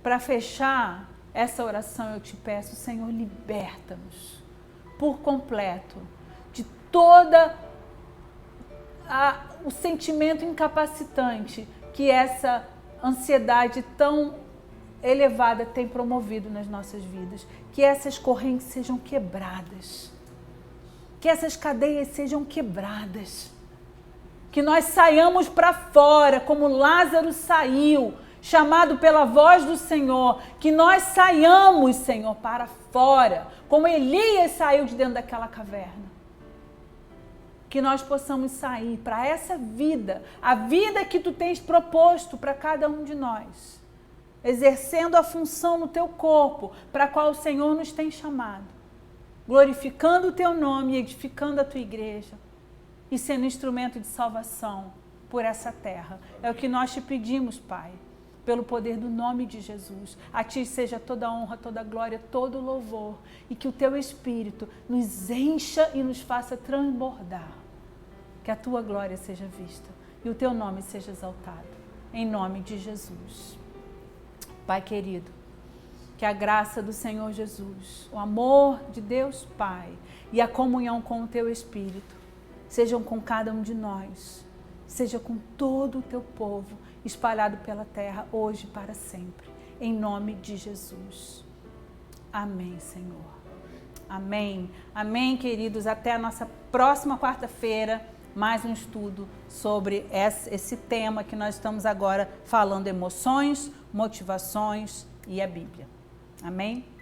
Para fechar essa oração, eu te peço, Senhor, liberta-nos por completo de toda o sentimento incapacitante que essa ansiedade tão elevada tem promovido nas nossas vidas. Que essas correntes sejam quebradas. Que essas cadeias sejam quebradas. que nós saiamos para fora, como Lázaro saiu, chamado pela voz do Senhor, que nós saiamos, Senhor, para fora, como Elias saiu de dentro daquela caverna. Que nós possamos sair para essa vida, a vida que tu tens proposto para cada um de nós, exercendo a função no teu corpo, para a qual o Senhor nos tem chamado, glorificando o teu nome, edificando a tua igreja e sendo instrumento de salvação por essa terra. É o que nós te pedimos, Pai, pelo poder do nome de Jesus. A ti seja toda a honra, toda a glória, todo o louvor, e que o teu Espírito nos encha e nos faça transbordar. Que a tua glória seja vista e o teu nome seja exaltado. Em nome de Jesus. Pai querido, que a graça do Senhor Jesus, o amor de Deus Pai e a comunhão com o teu Espírito sejam com cada um de nós, seja com todo o teu povo espalhado pela terra, hoje e para sempre. Em nome de Jesus. Amém, Senhor. Amém. Amém, queridos. Até a nossa próxima quarta-feira, mais um estudo sobre esse tema que nós estamos agora falando, emoções, motivações e a Bíblia. Amém?